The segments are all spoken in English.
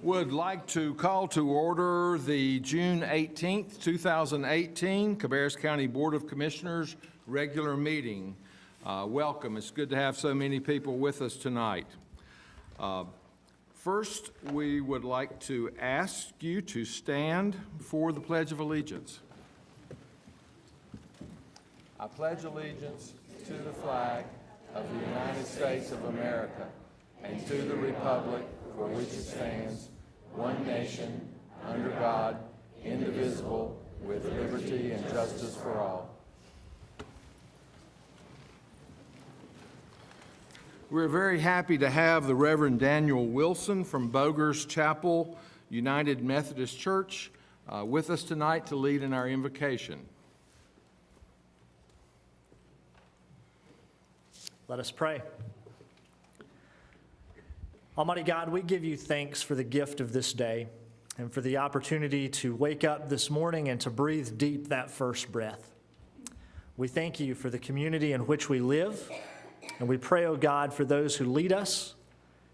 Would like to call to order the June 18th, 2018 Cabarrus County Board of Commissioners regular meeting. Welcome. It's good to have so many people with us tonight. First, we would like to ask you to stand for the Pledge of Allegiance. I pledge allegiance to the flag of the United States of America and to the republic for which it stands, one nation, under God, indivisible, with liberty and justice for all. We're very happy to have the Reverend Daniel Wilson from Boger's Chapel United Methodist Church with us tonight to lead in our invocation. Let us pray. Almighty God, we give you thanks for the gift of this day and for the opportunity to wake up this morning and to breathe deep that first breath. We thank you for the community in which we live, and we pray, O God, for those who lead us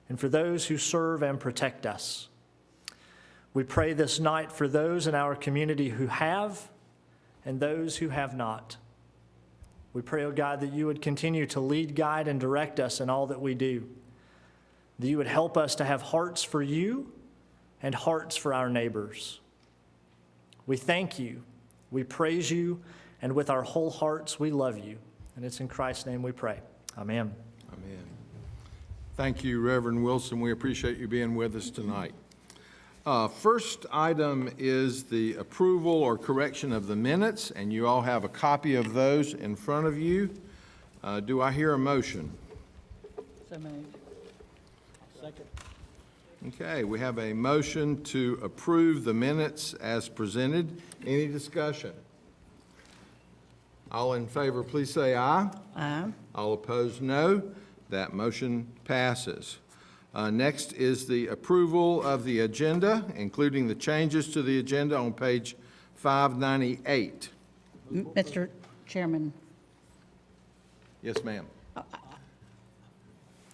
and for those who serve and protect us. We pray this night for those in our community who have and those who have not. We pray, O God, that you would continue to lead, guide, and direct us in all that we do, that you would help us to have hearts for you and hearts for our neighbors. We thank you, we praise you, and with our whole hearts we love you. And it's in Christ's name we pray. Amen. Amen. Thank you, Reverend Wilson. We appreciate you being with us tonight. First item is the approval or correction of the minutes, and you all have a copy of those in front of you. Do I hear a motion? So moved. Second. Okay, we have a motion to approve the minutes as presented. Any discussion? All in favor, please say aye. Aye. All opposed, no. That motion passes. Next is the approval of the agenda, including the changes to the agenda on page 598. Mr. Chairman, Yes, ma'am.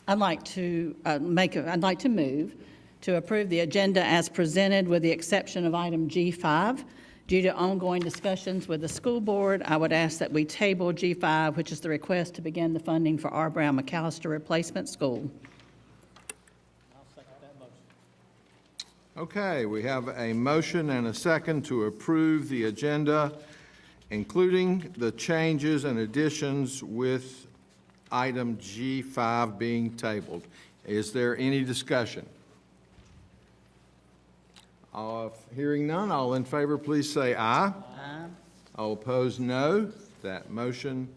I'd like to move to approve the agenda as presented with the exception of item G5. Due to ongoing discussions with the school board, I would ask that we table G5, which is the request to begin the funding for R. Brown McAllister Replacement School. I'll second that motion. Okay, we have a motion and a second to approve the agenda, including the changes and additions with item G5 being tabled. Is there any discussion? Hearing none, all in favor, please say aye. Aye. All opposed, no. That motion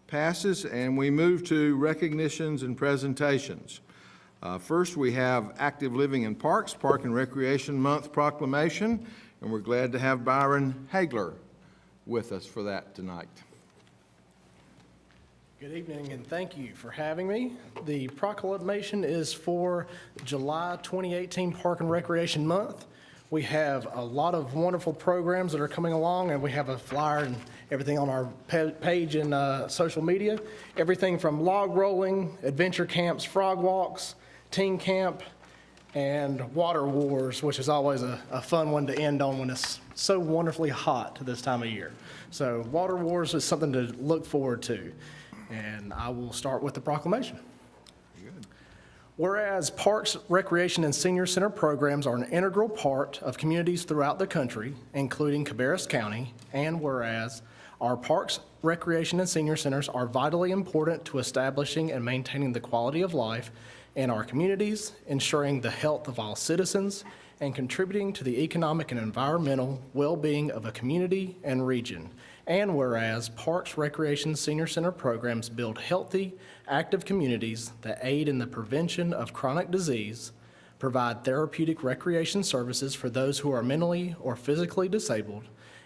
passes, and we move to recognitions and presentations. First, we have Active Living in Parks, Park and Recreation Month proclamation, and we're glad to have Byron Hagler with us for that tonight. Good evening, and thank you for having me. The proclamation is for July 2018 Park and Recreation Month. We have a lot of wonderful programs that are coming along, and we have a flyer and everything on our page and social media. Everything from log rolling, adventure camps, frog walks, teen camp, and water wars, which is always a fun one to end on when it's so wonderfully hot this time of year. So water wars is something to look forward to. And I will start with the proclamation. Good. Whereas Parks, Recreation, and Senior Center programs are an integral part of communities throughout the country, including Cabarrus County, and whereas our parks, recreation, and senior centers are vitally important to establishing and maintaining the quality of life in our communities, ensuring the health of all citizens, and contributing to the economic and environmental well-being of a community and region. And whereas Parks, Recreation, Senior Center programs build healthy, active communities that aid in the prevention of chronic disease, provide therapeutic recreation services for those who are mentally or physically disabled,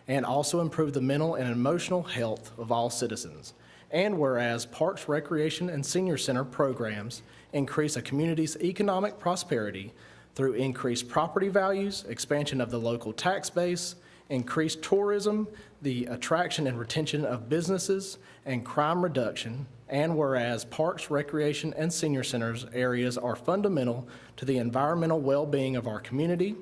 and also improve the mental and emotional health of all citizens. And whereas Parks, Recreation, and Senior Center programs increase a community's economic prosperity through increased property values, expansion of the local tax base, increased tourism, the attraction and retention of businesses, and crime reduction, And whereas parks, recreation, and senior centers areas are fundamental to the environmental well-being of our community.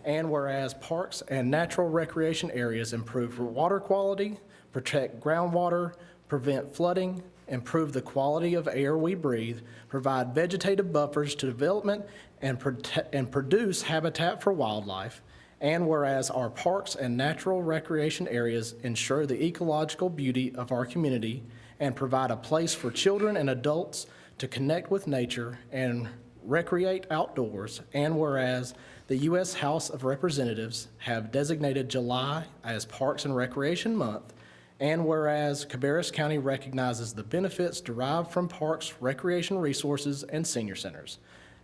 And whereas parks and natural recreation areas improve water quality, protect groundwater, prevent flooding, improve the quality of air we breathe, provide vegetative buffers to development, and produce habitat for wildlife. And whereas our parks and natural recreation areas ensure the ecological beauty of our community and provide a place for children and adults to connect with nature and recreate outdoors. And whereas the U.S. House of Representatives have designated July as Parks and Recreation Month. And whereas Cabarrus County recognizes the benefits derived from parks, recreation resources, and senior centers.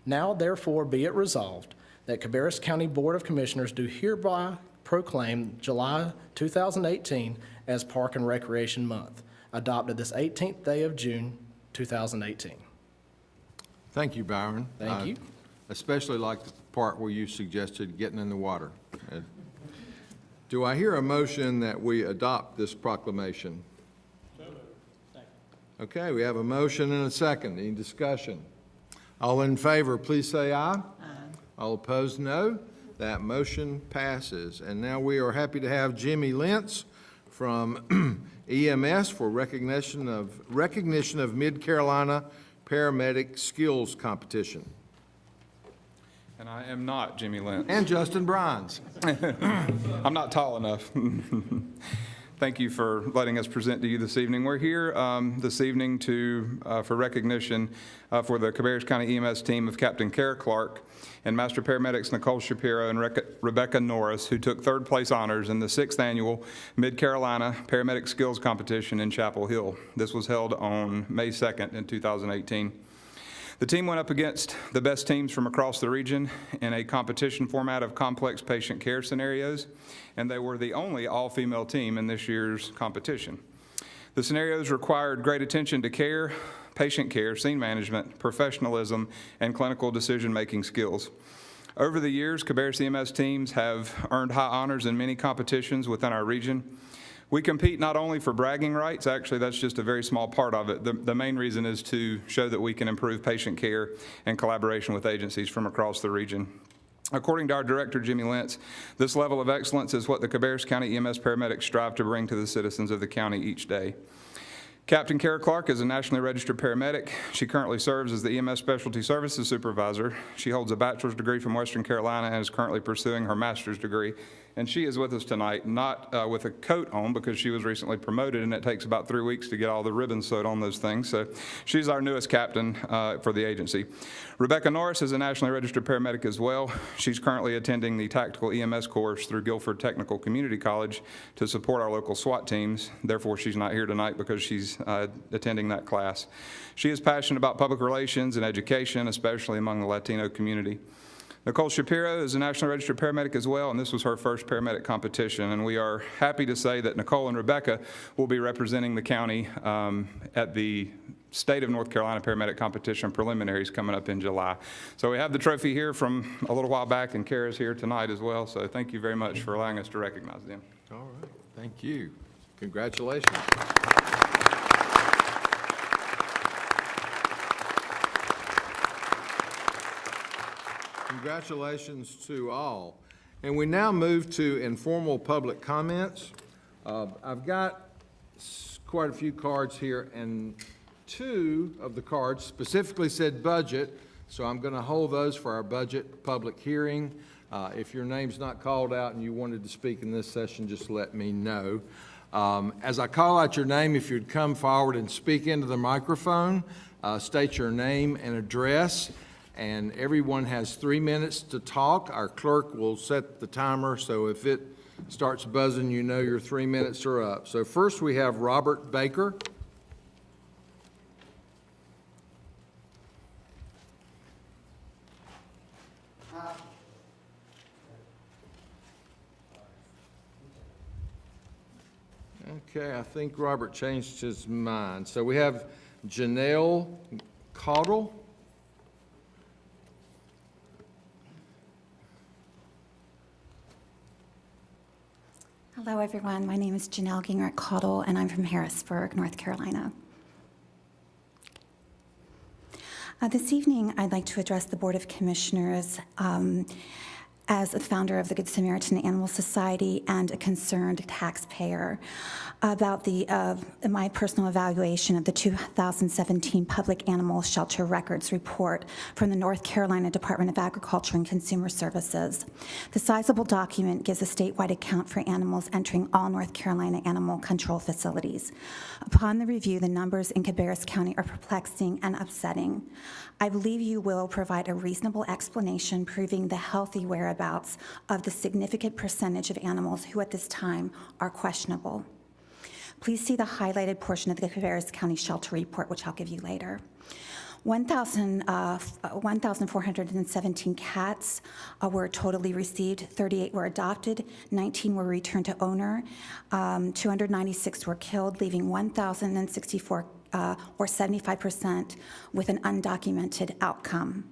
Now therefore be it resolved that Cabarrus County Board of Commissioners do hereby proclaim July 2018 as Park and Recreation Month, adopted this 18th day of June 2018. Thank you, Byron. Thank you. Especially like the part where you suggested getting in the water. Do I hear a motion that we adopt this proclamation? Okay, we have a motion and a second. Any discussion? All in favor, please say aye. Aye. All opposed, no. That motion passes. And now we are happy to have Jimmy Lentz from EMS for recognition of Mid-Carolina Paramedic Skills Competition. And I am not Jimmy Lentz. And Justin Brines. I'm not tall enough. Thank you for letting us present to you this evening. We're here this evening for recognition for the Cabarrus County EMS team of Captain Kara Clark and Master Paramedics Nicole Shapiro and Rebecca Norris, who took third place honors in the 6th annual Mid-Carolina Paramedic Skills Competition in Chapel Hill. This was held on May 2nd in 2018. The team went up against the best teams from across the region in a competition format of complex patient care scenarios, and they were the only all-female team in this year's competition. The scenarios required great attention to care, patient care, scene management, professionalism, and clinical decision-making skills. Over the years, Cabarrus EMS teams have earned high honors in many competitions within our region. We compete not only for bragging rights, actually that's just a very small part of it. The main reason is to show that we can improve patient care and collaboration with agencies from across the region. According to our director, Jimmy Lentz, this level of excellence is what the Cabarrus County EMS paramedics strive to bring to the citizens of the county each day. Captain Kara Clark is a nationally registered paramedic. She currently serves as the EMS Specialty Services Supervisor. She holds a bachelor's degree from Western Carolina and is currently pursuing her master's degree. And she is with us tonight, not with a coat on because she was recently promoted and it takes about 3 weeks to get all the ribbons sewed on those things. So she's our newest captain for the agency. Rebecca Norris is a nationally registered paramedic as well. She's currently attending the tactical EMS course through Guilford Technical Community College to support our local SWAT teams. Therefore, she's not here tonight because she's attending that class. She is passionate about public relations and education, especially among the Latino community. Nicole Shapiro is a nationally registered paramedic as well, and this was her first paramedic competition. And we are happy to say that Nicole and Rebecca will be representing the county at the State of North Carolina Paramedic Competition preliminaries coming up in July. So we have the trophy here from a little while back, and Kara's here tonight as well. So thank you very much for allowing us to recognize them. All right, thank you. Congratulations. Congratulations to all. And we now move to informal public comments. I've got quite a few cards here, and 2 of the cards specifically said budget, so I'm going to hold those for our budget public hearing. If your name's not called out and you wanted to speak in this session, just let me know. As I call out your name, if you'd come forward and speak into the microphone, state your name and address. And everyone has 3 minutes to talk. Our clerk will set the timer, so if it starts buzzing, you know your 3 minutes are up. So first we have Robert Baker. Okay, I think Robert changed his mind. So we have Janelle Caudle. Hello, everyone. My name is Janelle Gingrich Caudle, and I'm from Harrisburg, North Carolina. This evening, I'd like to address the Board of Commissioners as a founder of the Good Samaritan Animal Society and a concerned taxpayer about my personal evaluation of the 2017 Public Animal Shelter Records Report from the North Carolina Department of Agriculture and Consumer Services. The sizable document gives a statewide account for animals entering all North Carolina animal control facilities. Upon the review, the numbers in Cabarrus County are perplexing and upsetting. I believe you will provide a reasonable explanation proving the healthy whereabouts of the significant percentage of animals who at this time are questionable. Please see the highlighted portion of the Cabarrus County Shelter Report, which I'll give you later. 1,417 cats were totally received, 38 were adopted, 19 were returned to owner, 296 were killed, leaving 1,064 or 75% with an undocumented outcome.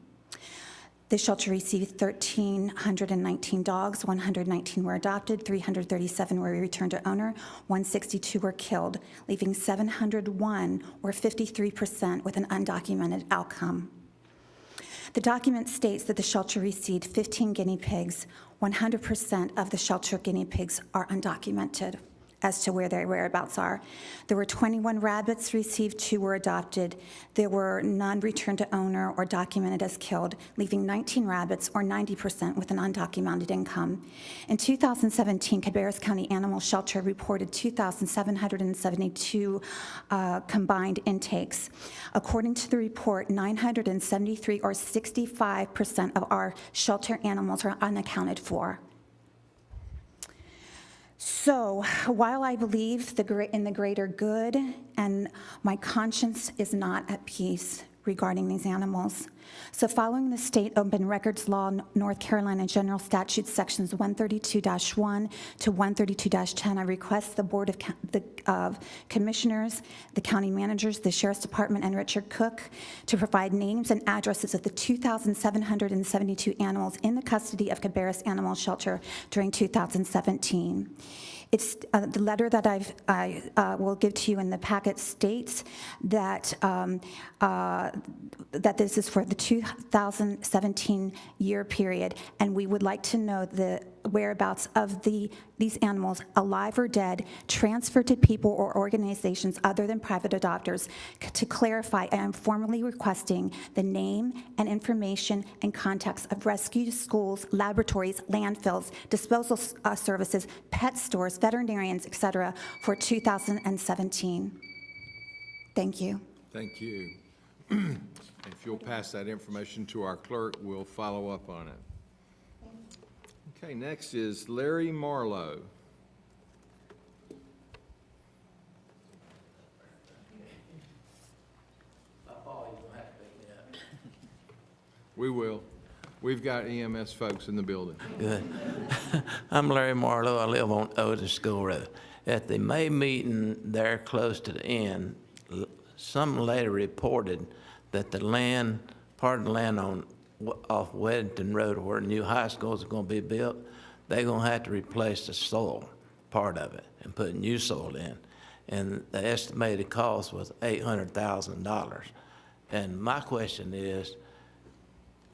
The shelter received 1,319 dogs, 119 were adopted, 337 were returned to owner, 162 were killed, leaving 701 or 53% with an undocumented outcome. The document states that the shelter received 15 guinea pigs. 100% of the shelter guinea pigs are undocumented as to where their whereabouts are. There were 21 rabbits received, 2 were adopted. There were none returned to owner or documented as killed, leaving 19 rabbits or 90% with an undocumented income. In 2017, Cabarrus County Animal Shelter reported 2,772 combined intakes. According to the report, 973 or 65% of our shelter animals are unaccounted for. So, while I believe in the greater good, and my conscience is not at peace regarding these animals. So following the State Open Records Law, North Carolina General Statutes Sections 132-1 to 132-10, I request the Board of Commissioners, the county managers, the Sheriff's Department, and Richard Cook to provide names and addresses of the 2,772 animals in the custody of Cabarrus Animal Shelter during 2017. It's the letter that I will give to you in the packet states that that this is for the 2017 year period, and we would like to know the whereabouts of these animals, alive or dead, transferred to people or organizations other than private adopters. To clarify, I am formally requesting the name and information and contacts of rescue schools, laboratories, landfills, disposal services, pet stores, veterinarians, etc. for 2017. Thank you. Thank you. If you'll pass that information to our clerk, we'll follow up on it. Okay, next is Larry Marlowe. We will. We've got EMS folks in the building. Good. I'm Larry Marlowe. I live on Otis School Road. At the May meeting there close to the end, some lady reported that the land, part of the land off Weddington Road where new high schools are going to be built, they're going to have to replace the soil, part of it, and put new soil in. And the estimated cost was $800,000. And my question is,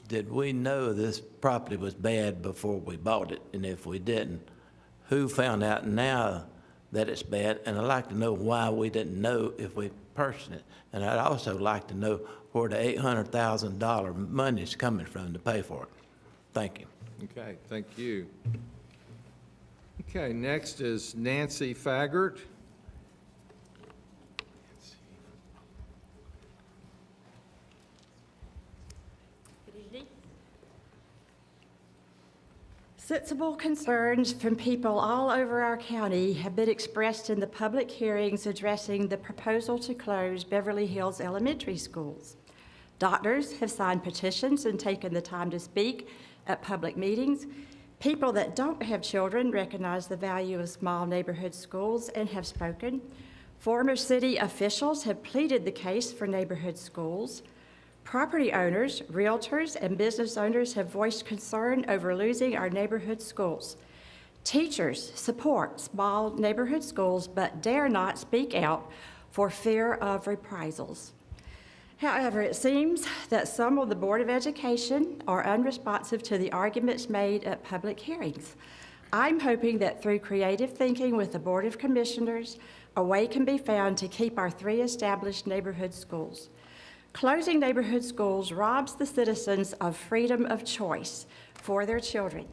did we know this property was bad before we bought it? And if we didn't, who found out now that it's bad? And I'd like to know why we didn't know if we purchased it. And I'd also like to know where the $800,000 money is coming from to pay for it. Thank you. Okay, thank you. Okay, next is Nancy Faggart. Sensible concerns from people all over our county have been expressed in the public hearings addressing the proposal to close Beverly Hills Elementary Schools. Doctors have signed petitions and taken the time to speak at public meetings. People that don't have children recognize the value of small neighborhood schools and have spoken. Former city officials have pleaded the case for neighborhood schools. Property owners, realtors, and business owners have voiced concern over losing our neighborhood schools. Teachers support small neighborhood schools but dare not speak out for fear of reprisals. However, it seems that some on the Board of Education are unresponsive to the arguments made at public hearings. I'm hoping that through creative thinking with the Board of Commissioners, a way can be found to keep our 3 established neighborhood schools. Closing neighborhood schools robs the citizens of freedom of choice for their children.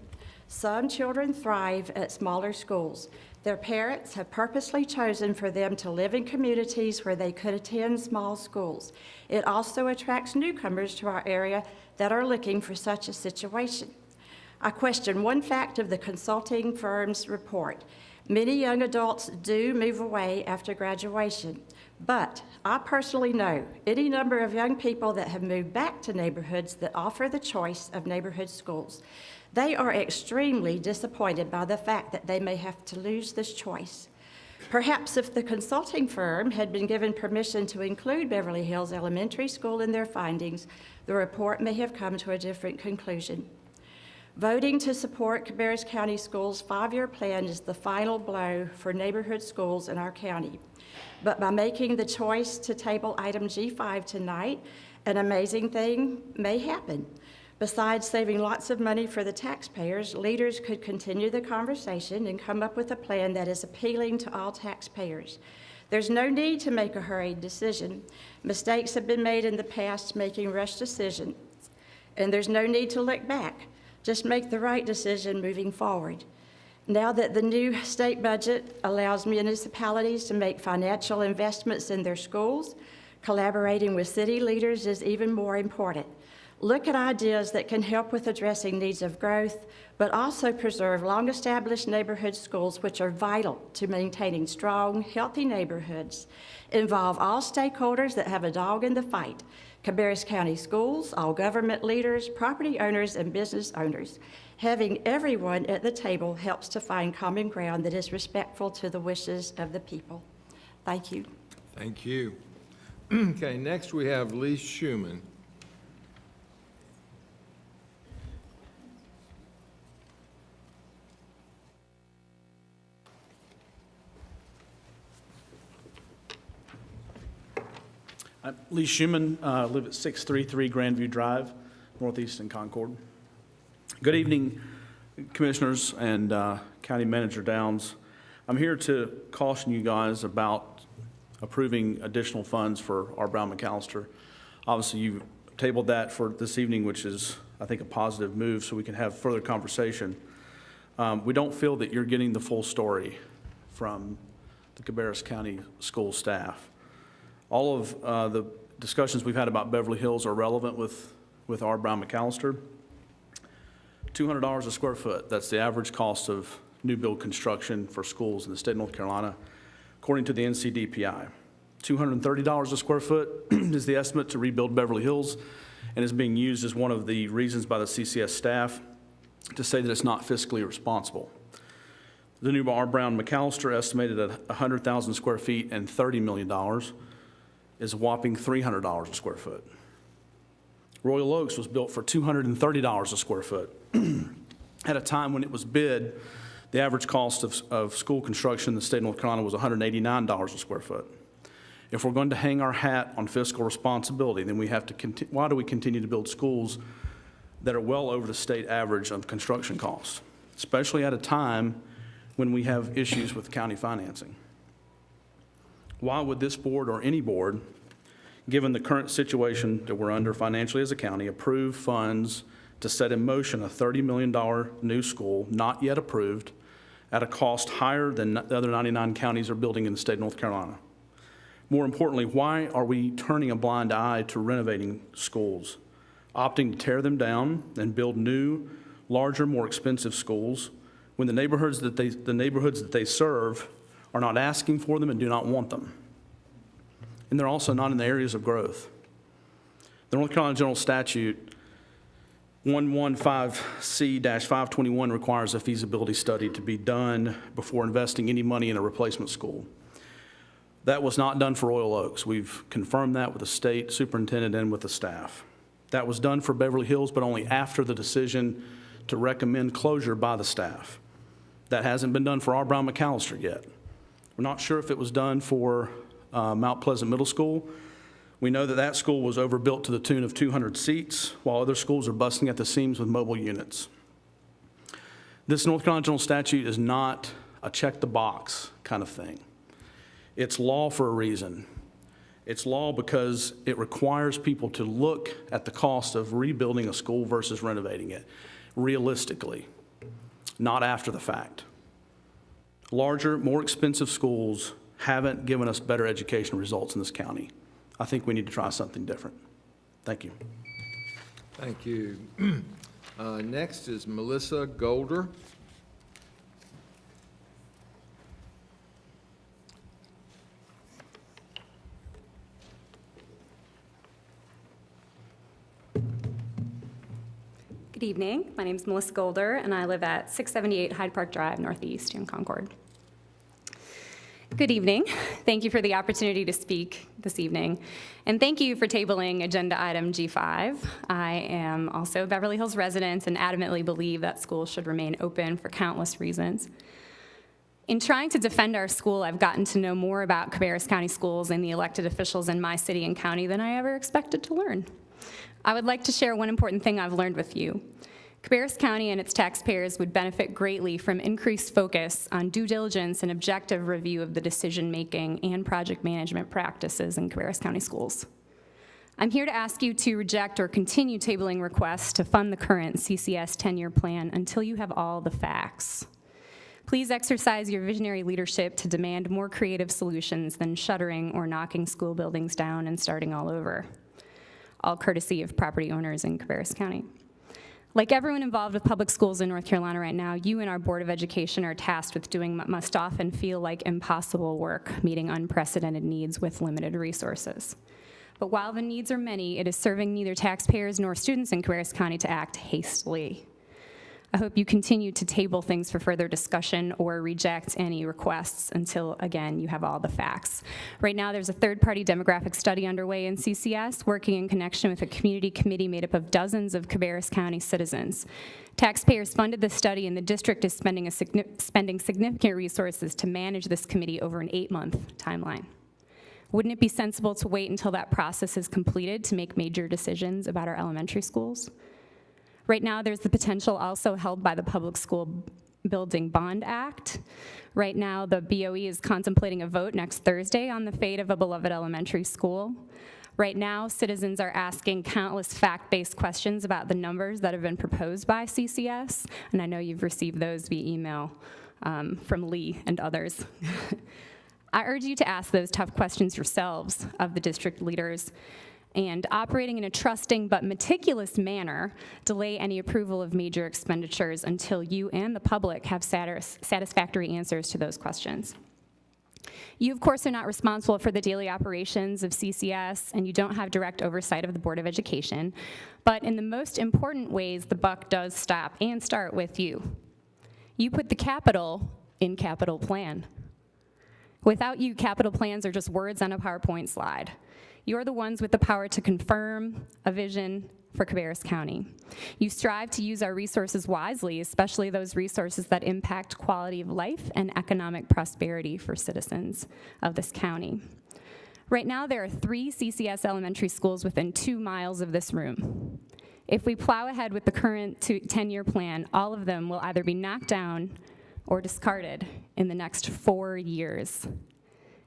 Some children thrive at smaller schools. Their parents have purposely chosen for them to live in communities where they could attend small schools. It also attracts newcomers to our area that are looking for such a situation. I question one fact of the consulting firm's report. Many young adults do move away after graduation, but I personally know any number of young people that have moved back to neighborhoods that offer the choice of neighborhood schools. They are extremely disappointed by the fact that they may have to lose this choice. Perhaps if the consulting firm had been given permission to include Beverly Hills Elementary School in their findings, the report may have come to a different conclusion. Voting to support Cabarrus County Schools' 5-year plan is the final blow for neighborhood schools in our county. But by making the choice to table item G5 tonight, an amazing thing may happen. Besides saving lots of money for the taxpayers, leaders could continue the conversation and come up with a plan that is appealing to all taxpayers. There's no need to make a hurried decision. Mistakes have been made in the past making rushed decisions, and there's no need to look back. Just make the right decision moving forward. Now that the new state budget allows municipalities to make financial investments in their schools, collaborating with city leaders is even more important. Look at ideas that can help with addressing needs of growth, but also preserve long-established neighborhood schools, which are vital to maintaining strong, healthy neighborhoods. Involve all stakeholders that have a dog in the fight: Cabarrus County Schools, all government leaders, property owners, and business owners. Having everyone at the table helps to find common ground that is respectful to the wishes of the people. Thank you. Thank you. Okay, next we have Lee Schuman. I'm Lee Schuman, live at 633 Grandview Drive, northeast in Concord. Good evening, Commissioners and County Manager Downs. I'm here to caution you guys about approving additional funds for R. Brown McAllister. Obviously, you tabled that for this evening, which is, I think, a positive move, so we can have further conversation. We don't feel that you're getting the full story from the Cabarrus County school staff. All of the discussions we've had about Beverly Hills are relevant with R. Brown McAllister. $200 a square foot, that's the average cost of new build construction for schools in the state of North Carolina, according to the NCDPI. $230 a square foot is the estimate to rebuild Beverly Hills, and is being used as one of the reasons by the CCS staff to say that it's not fiscally responsible. The new R. Brown McAllister, estimated at 100,000 square feet and $30 million, is a whopping $300 a square foot. Royal Oaks was built for $230 a square foot. At a time when it was bid, the average cost of school construction in the state of North Carolina was $189 a square foot. If we're going to hang our hat on fiscal responsibility, then we have to why do we continue to build schools that are well over the state average of construction costs, especially at a time when we have issues with county financing? Why would this board or any board, given the current situation that we're under financially as a county, approve funds to set in motion a $30 million new school, not yet approved, at a cost higher than the other 99 counties are building in the state of North Carolina? More importantly, why are we turning a blind eye to renovating schools, opting to tear them down and build new, larger, more expensive schools when the neighborhoods that they serve are not asking for them and do not want them? And they're also not in the areas of growth. The North Carolina General Statute 115C-521 requires a feasibility study to be done before investing any money in a replacement school. That was not done for Royal Oaks. We've confirmed that with the state superintendent and with the staff. That was done for Beverly Hills, but only after the decision to recommend closure by the staff. That hasn't been done for R. Brown McAllister yet. We're not sure if it was done for Mount Pleasant Middle School. We know that that school was overbuilt to the tune of 200 seats, while other schools are busting at the seams with mobile units. This North Carolina General Statute is not a check-the-box kind of thing. It's law for a reason. It's law because it requires people to look at the cost of rebuilding a school versus renovating it realistically, not after the fact. Larger, more expensive schools haven't given us better educational results in this county. I think we need to try something different. Thank you. Thank you. Next is Melissa Golder. Good evening. My name is Melissa Golder, and I live at 678 Hyde Park Drive, Northeast in Concord. Good evening. Thank you for the opportunity to speak this evening, and thank you for tabling agenda item G5. I am also a Beverly Hills resident and adamantly believe that schools should remain open for countless reasons. In trying to defend our school, I've gotten to know more about Cabarrus County schools and the elected officials in my city and county than I ever expected to learn. I would like to share one important thing I've learned with you. Cabarrus County and its taxpayers would benefit greatly from increased focus on due diligence and objective review of the decision-making and project management practices in Cabarrus County schools. I'm here to ask you to reject or continue tabling requests to fund the current CCS 10-year plan until you have all the facts. Please exercise your visionary leadership to demand more creative solutions than shuttering or knocking school buildings down and starting all over, all courtesy of property owners in Cabarrus County. Like everyone involved with public schools in North Carolina right now, you and our Board of Education are tasked with doing what must often feel like impossible work, meeting unprecedented needs with limited resources. But while the needs are many, it is serving neither taxpayers nor students in Cabarrus County to act hastily. I hope you continue to table things for further discussion or reject any requests until, again, you have all the facts. Right now, there's a third-party demographic study underway in CCS, working in connection with a community committee made up of dozens of Cabarrus County citizens. Taxpayers funded the study, and the district is spending significant resources to manage this committee over an 8-month timeline. Wouldn't it be sensible to wait until that process is completed to make major decisions about our elementary schools? Right now, there's the potential also held by the Public School Building Bond Act. Right now, the BOE is contemplating a vote next Thursday on the fate of a beloved elementary school. Right now, citizens are asking countless fact-based questions about the numbers that have been proposed by CCS, and I know you've received those via email from Lee and others. I urge you to ask those tough questions yourselves of the district leaders, and operating in a trusting but meticulous manner, delay any approval of major expenditures until you and the public have satisfactory answers to those questions. You, of course, are not responsible for the daily operations of CCS, and you don't have direct oversight of the Board of Education, but in the most important ways, the buck does stop and start with you. You put the capital in capital plan. Without you, capital plans are just words on a PowerPoint slide. You're the ones with the power to confirm a vision for Cabarrus County. You strive to use our resources wisely, especially those resources that impact quality of life and economic prosperity for citizens of this county. Right now, there are 3 CCS elementary schools within 2 miles of this room. If we plow ahead with the current 10-year plan, all of them will either be knocked down or discarded in the next 4 years.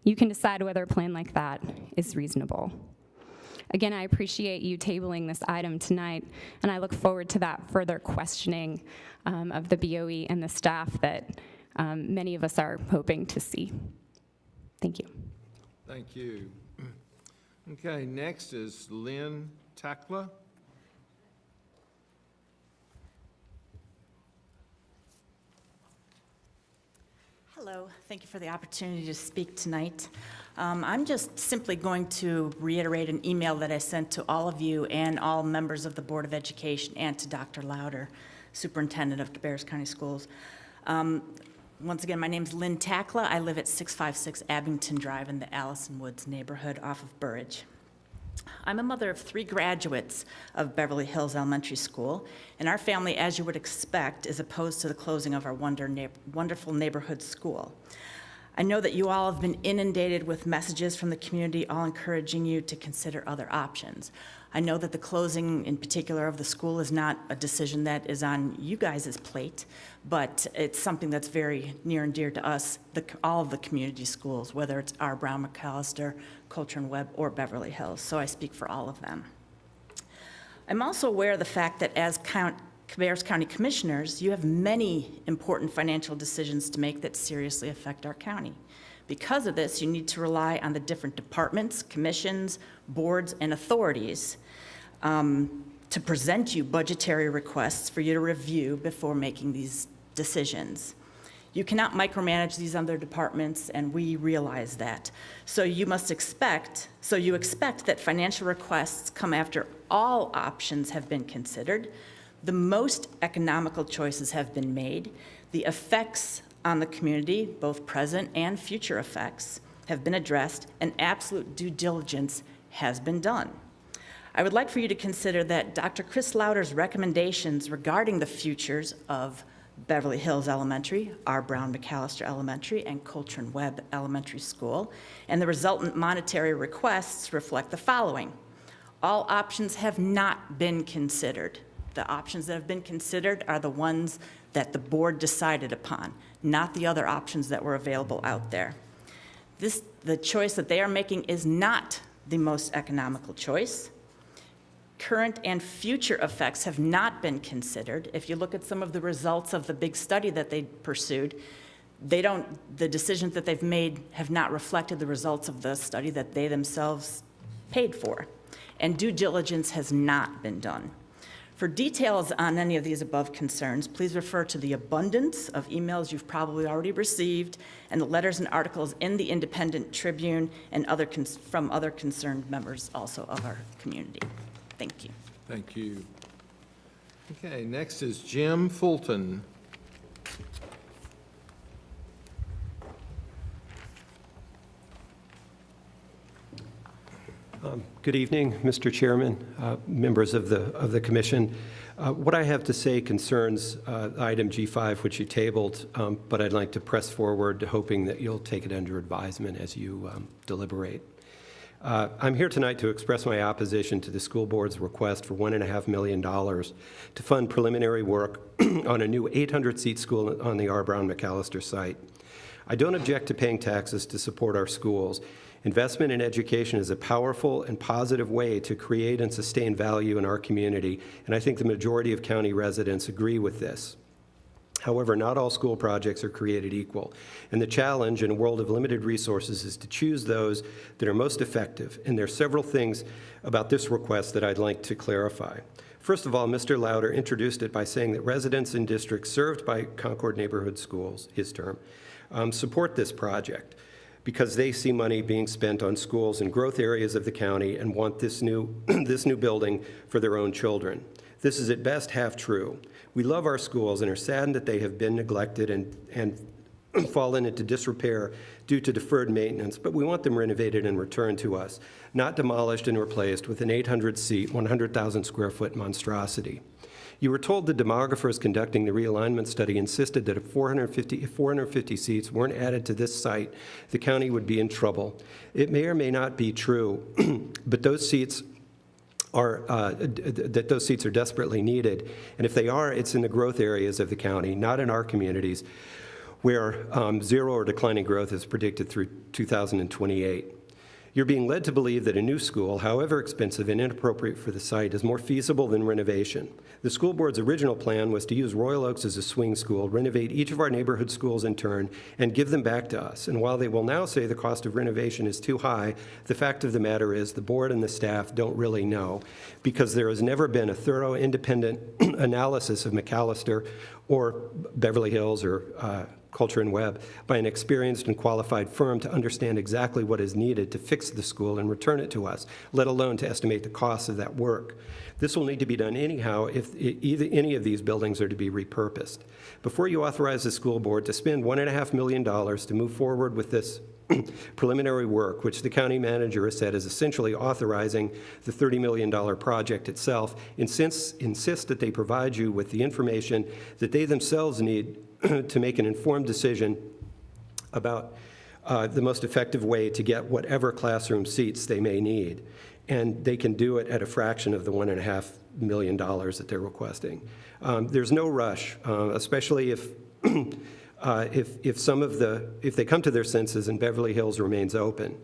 You can decide whether a plan like that is reasonable. Again, I appreciate you tabling this item tonight, and I look forward to that further questioning of the BOE and the staff that many of us are hoping to see. Thank you. Thank you. Okay, next is Lynn Takla. Hello, thank you for the opportunity to speak tonight. I'm just simply going to reiterate an email that I sent to all of you and all members of the Board of Education and to Dr. Lauder, Superintendent of Cabarrus County Schools. Once again, my name is Lynn Takla. I live at 656 Abington Drive in the Allison Woods neighborhood off of Burridge. I'm a mother of 3 graduates of Beverly Hills Elementary School, and our family, as you would expect, is opposed to the closing of our wonderful neighborhood school. I know that you all have been inundated with messages from the community, all encouraging you to consider other options. I know that the closing, in particular, of the school is not a decision that is on you guys' plate, but it's something that's very near and dear to us, all of the community schools, whether it's our Brown McAllister, Coulter and Webb, or Beverly Hills, so I speak for all of them. I'm also aware of the fact that as Cabarrus County Commissioners, you have many important financial decisions to make that seriously affect our county. Because of this, you need to rely on the different departments, commissions, boards, and authorities to present you budgetary requests for you to review before making these decisions. You cannot micromanage these other departments, and we realize that. So you expect that financial requests come after all options have been considered, the most economical choices have been made, the effects on the community, both present and future effects, have been addressed, and absolute due diligence has been done. I would like for you to consider that Dr. Chris Lauder's recommendations regarding the futures of Beverly Hills Elementary, our Brown McAllister Elementary, and Coulter and Webb Elementary School, and the resultant monetary requests reflect the following. All options have not been considered. The options that have been considered are the ones that the board decided upon, not the other options that were available out there. The choice that they are making is not the most economical choice. Current and future effects have not been considered. If you look at some of the results of the big study that they pursued, the decisions that they've made have not reflected the results of the study that they themselves paid for. And due diligence has not been done. For details on any of these above concerns, please refer to the abundance of emails you've probably already received and the letters and articles in the Independent Tribune and from other concerned members also of our community. Thank you. Thank you. Okay, next is Jim Fulton. Good evening, Mr. Chairman, members of the commission. What I have to say concerns item G5, which you tabled, but I'd like to press forward, hoping that you'll take it under advisement as you deliberate. I'm here tonight to express my opposition to the school board's request for $1.5 million to fund preliminary work on a new 800-seat school on the R. Brown McAllister site. I don't object to paying taxes to support our schools. Investment in education is a powerful and positive way to create and sustain value in our community, and I think the majority of county residents agree with this. However, not all school projects are created equal, and the challenge in a world of limited resources is to choose those that are most effective, and there are several things about this request that I'd like to clarify. First of all, Mr. Lauder introduced it by saying that residents in districts served by Concord Neighborhood Schools, his term, support this project because they see money being spent on schools in growth areas of the county and want this new building for their own children. This is at best half true. We love our schools and are saddened that they have been neglected and fallen into disrepair due to deferred maintenance, but we want them renovated and returned to us, not demolished and replaced with an 800-seat, 100,000 square foot monstrosity. You were told the demographers conducting the realignment study insisted that if 450 seats weren't added to this site, the county would be in trouble. It may or may not be true, but those seats are desperately needed. And if they are, it's in the growth areas of the county, not in our communities, where zero or declining growth is predicted through 2028. You're being led to believe that a new school, however expensive and inappropriate for the site, is more feasible than renovation. The school board's original plan was to use Royal Oaks as a swing school, renovate each of our neighborhood schools in turn, and give them back to us. And while they will now say the cost of renovation is too high, the fact of the matter is the board and the staff don't really know, because there has never been a thorough independent analysis of McAllister or Beverly Hills or Coulter and Webb by an experienced and qualified firm to understand exactly what is needed to fix the school and return it to us, let alone to estimate the cost of that work. This will need to be done anyhow if any of these buildings are to be repurposed. Before you authorize the school board to spend $1.5 million to move forward with this preliminary work, which the county manager has said is essentially authorizing the $30 million project itself, insist that they provide you with the information that they themselves need to make an informed decision about the most effective way to get whatever classroom seats they may need. And they can do it at a fraction of the $1.5 million that they're requesting. There's no rush, especially if if they come to their senses and Beverly Hills remains open.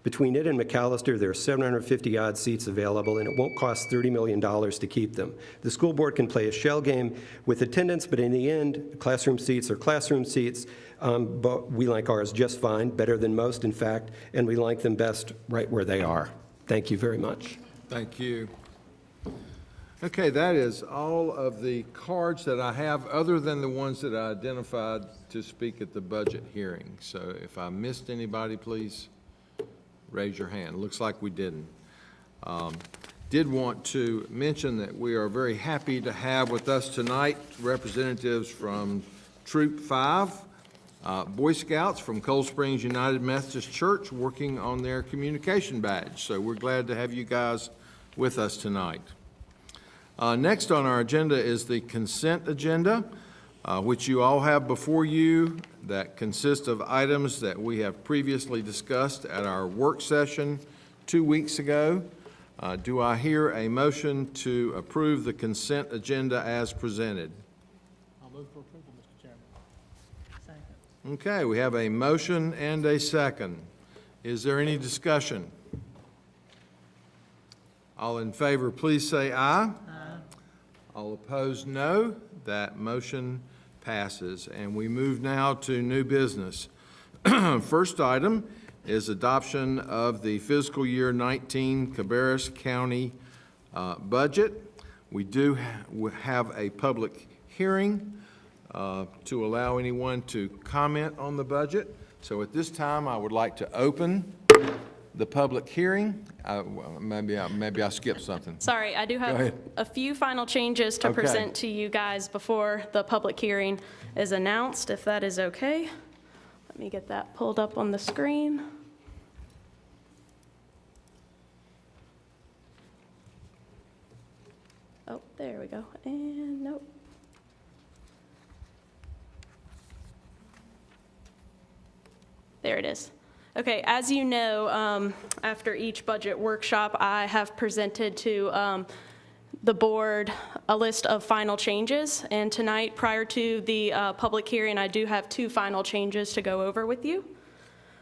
Between it and McAllister, there are 750-odd seats available, and it won't cost $30 million to keep them. The school board can play a shell game with attendance, but in the end, classroom seats are classroom seats, but we like ours just fine, better than most, in fact, and we like them best right where they are. Thank you very much. Thank you. Okay, that is all of the cards that I have, other than the ones that I identified to speak at the budget hearing. So if I missed anybody, please raise your hand. Looks like we didn't. Did want to mention that we are very happy to have with us tonight representatives from Troop 5, Boy Scouts from Cold Springs United Methodist Church working on their communication badge. So we're glad to have you guys with us tonight. Next on our agenda is the consent agenda, which you all have before you, that consists of items that we have previously discussed at our work session 2 weeks ago. Do I hear a motion to approve the consent agenda as presented? I'll move for approval, Mr. Chairman. Second. Okay, we have a motion and a second. Is there any discussion? All in favor, please say aye. Aye. All opposed, no. That motion passes. And we move now to new business. First item is adoption of the fiscal year 19 Cabarrus County budget. We do have a public hearing to allow anyone to comment on the budget. So at this time, I would like to open the public hearing. Maybe I skipped something. Sorry, I do have a few final changes to present to you guys before the public hearing is announced, if that is okay. Let me get that pulled up on the screen. Oh, there we go. And nope. There it is. Okay, as you know, after each budget workshop, I have presented to the board a list of final changes. And tonight, prior to the public hearing, I do have 2 final changes to go over with you.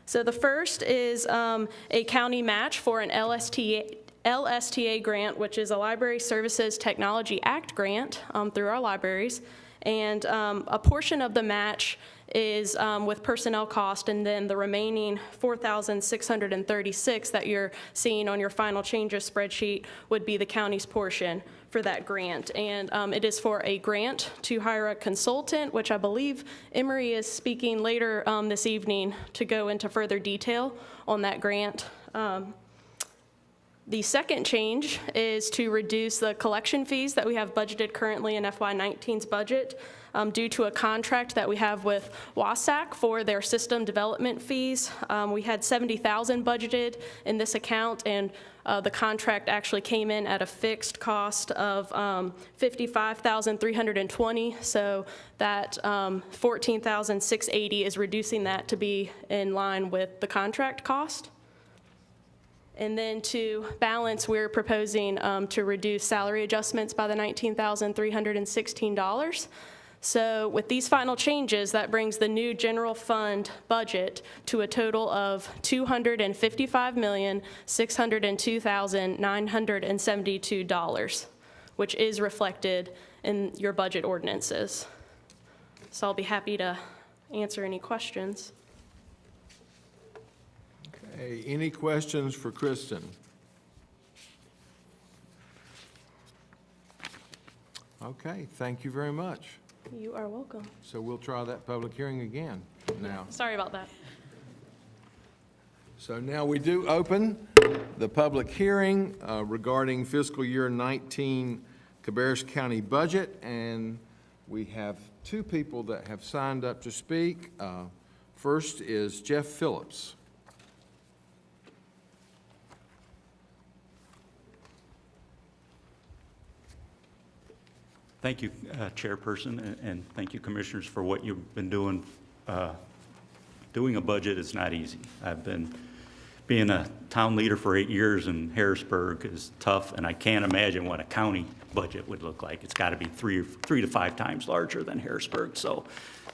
So the first is a county match for an LSTA grant, which is a Library Services Technology Act grant through our libraries. And a portion of the match is with personnel cost, and then the remaining $4,636 that you're seeing on your final changes spreadsheet would be the county's portion for that grant. And it is for a grant to hire a consultant, which I believe Emery is speaking later this evening to go into further detail on that grant. The second change is to reduce the collection fees that we have budgeted currently in FY19's budget due to a contract that we have with WASAC for their system development fees. We had $70,000 budgeted in this account, and the contract actually came in at a fixed cost of $55,320. So that $14,680 is reducing that to be in line with the contract cost. And then to balance, we're proposing to reduce salary adjustments by the $19,316. So with these final changes, that brings the new general fund budget to a total of $255,602,972, which is reflected in your budget ordinances. So I'll be happy to answer any questions. Okay, any questions for Kristen? Okay, thank you very much. You are welcome. So we'll try that public hearing again now. Sorry about that. So now we do open the public hearing regarding fiscal year 19 Cabarrus County budget, and we have 2 people that have signed up to speak. First is Jeff Phillips. Thank you, Chairperson, and thank you, Commissioners, for what you've been doing Doing a budget is not easy. I've been being a town leader for 8 years in Harrisburg is tough, and I can't imagine what a county budget would look like. It's got to be three to five times larger than Harrisburg, so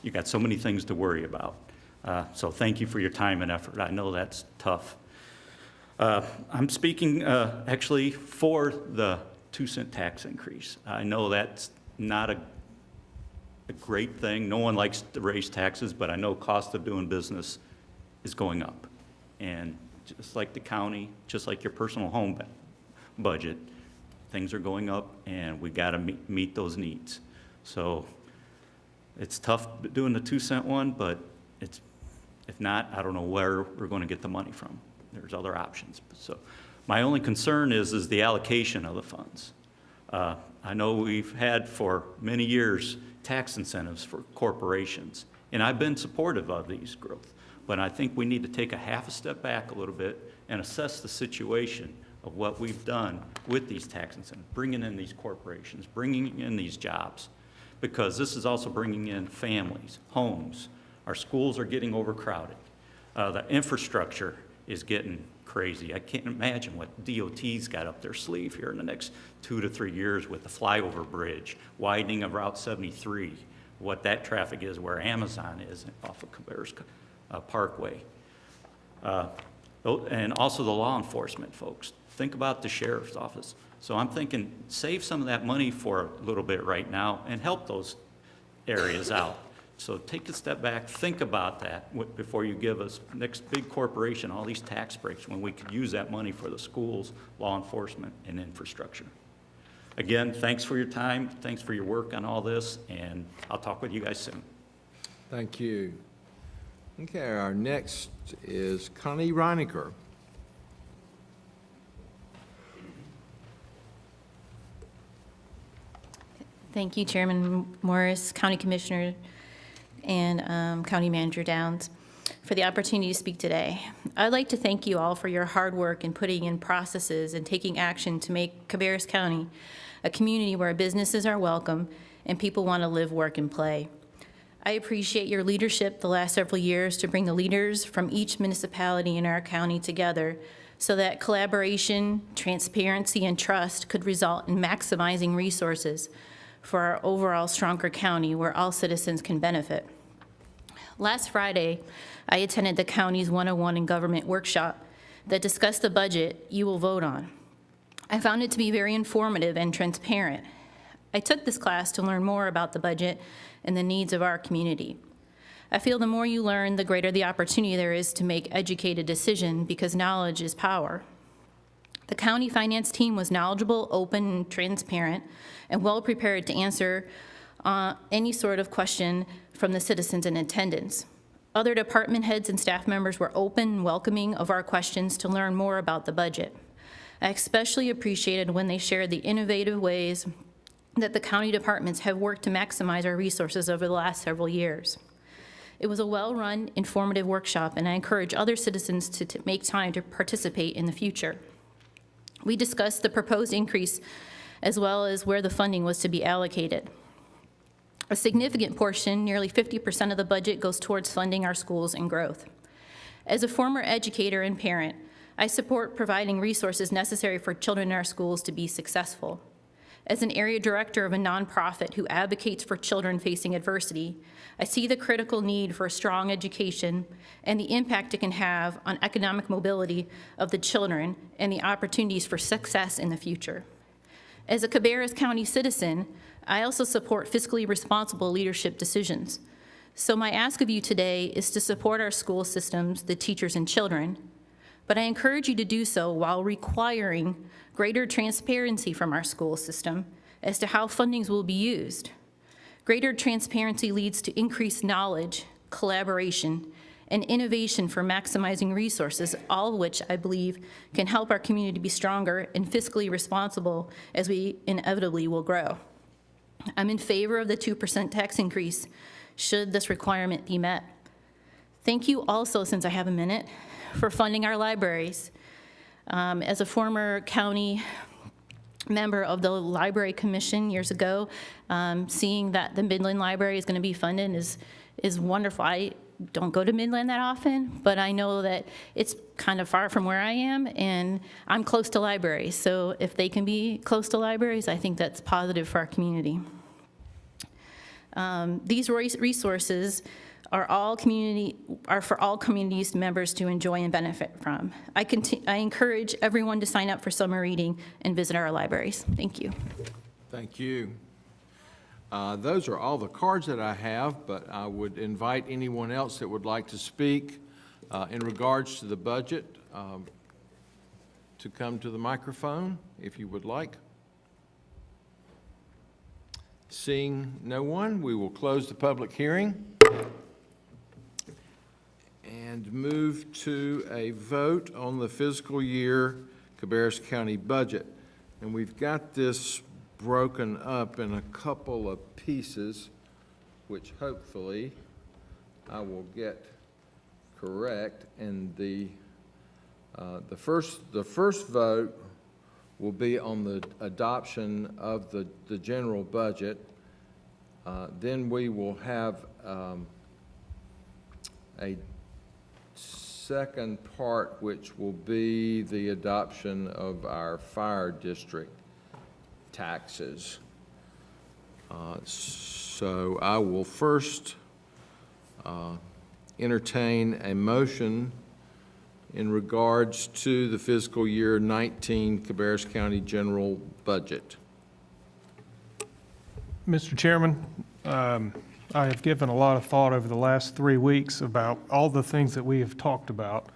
you got so many things to worry about. So thank you for your time and effort. I know that's tough. I'm speaking actually for the 2-cent tax increase. I know that's not a great thing. No one likes to raise taxes, but I know cost of doing business is going up. And just like the county, just like your personal home budget, things are going up, and we got to meet those needs. So it's tough doing the 2-cent one, but if not, I don't know where we're going to get the money from. There's other options. So my only concern is the allocation of the funds. I know we've had for many years tax incentives for corporations, and I've been supportive of these growth. But I think we need to take a half a step back a little bit and assess the situation of what we've done with these tax incentives, bringing in these corporations, bringing in these jobs, because this is also bringing in families, homes. Our schools are getting overcrowded. The infrastructure is getting crazy. I can't imagine what DOT's got up their sleeve here in the next 2 to 3 years with the flyover bridge, widening of Route 73, what that traffic is, where Amazon is off of Cabarrus Parkway. And also the law enforcement folks. Think about the sheriff's office. So I'm thinking save some of that money for a little bit right now and help those areas out. So take a step back, think about that before you give us next big corporation all these tax breaks when we could use that money for the schools, law enforcement, and infrastructure. Again, thanks for your time. Thanks for your work on all this, and I'll talk with you guys soon. Thank you. Okay, our next is Connie Reiniger. Thank you, Chairman Morris, County Commissioner, and County Manager Downs for the opportunity to speak today. I'd like to thank you all for your hard work in putting in processes and taking action to make Cabarrus County a community where businesses are welcome and people want to live, work, and play. I appreciate your leadership the last several years to bring the leaders from each municipality in our county together so that collaboration, transparency, and trust could result in maximizing resources for our overall stronger county where all citizens can benefit. Last Friday, I attended the county's 101 in Government workshop that discussed the budget you will vote on. I found it to be very informative and transparent. I took this class to learn more about the budget and the needs of our community. I feel the more you learn, the greater the opportunity there is to make educated decisions because knowledge is power. The county finance team was knowledgeable, open, and transparent, and well prepared to answer any sort of question from the citizens in attendance. Other department heads and staff members were open and welcoming of our questions to learn more about the budget. I especially appreciated when they shared the innovative ways that the county departments have worked to maximize our resources over the last several years. It was a well-run, informative workshop, and I encourage other citizens to make time to participate in the future. We discussed the proposed increase as well as where the funding was to be allocated. A significant portion, nearly 50% of the budget, goes towards funding our schools and growth. As a former educator and parent, I support providing resources necessary for children in our schools to be successful. As an area director of a nonprofit who advocates for children facing adversity, I see the critical need for a strong education and the impact it can have on economic mobility of the children and the opportunities for success in the future. As a Cabarrus County citizen, I also support fiscally responsible leadership decisions. So my ask of you today is to support our school systems, the teachers and children, but I encourage you to do so while requiring greater transparency from our school system as to how fundings will be used. Greater transparency leads to increased knowledge, collaboration, and innovation for maximizing resources, all of which I believe can help our community be stronger and fiscally responsible as we inevitably will grow. I'm in favor of the 2% tax increase should this requirement be met. Thank you also, since I have a minute, for funding our libraries. As a former county member of the Library Commission years ago, seeing that the Midland Library is going to be funded is wonderful. I don't go to Midland that often, but I know that it's kind of far from where I am, and I'm close to libraries. So if they can be close to libraries, I think that's positive for our community. These resources are for all community members to enjoy and benefit from. I encourage everyone to sign up for summer reading and visit our libraries. Thank you. Thank you. Those are all the cards that I have, but I would invite anyone else that would like to speak in regards to the budget to come to the microphone, if you would like. Seeing no one, we will close the public hearing and move to a vote on the fiscal year Cabarrus County budget. And we've got this broken up in a couple of pieces, which hopefully I will get correct. And the first vote will be on the adoption of the general budget. Then we will have a second part, which will be the adoption of our fire district taxes. So I will first entertain a motion in regards to the fiscal year 19 Cabarrus County general budget. Mr. Chairman, I have given a lot of thought over the last 3 weeks about all the things that we have talked about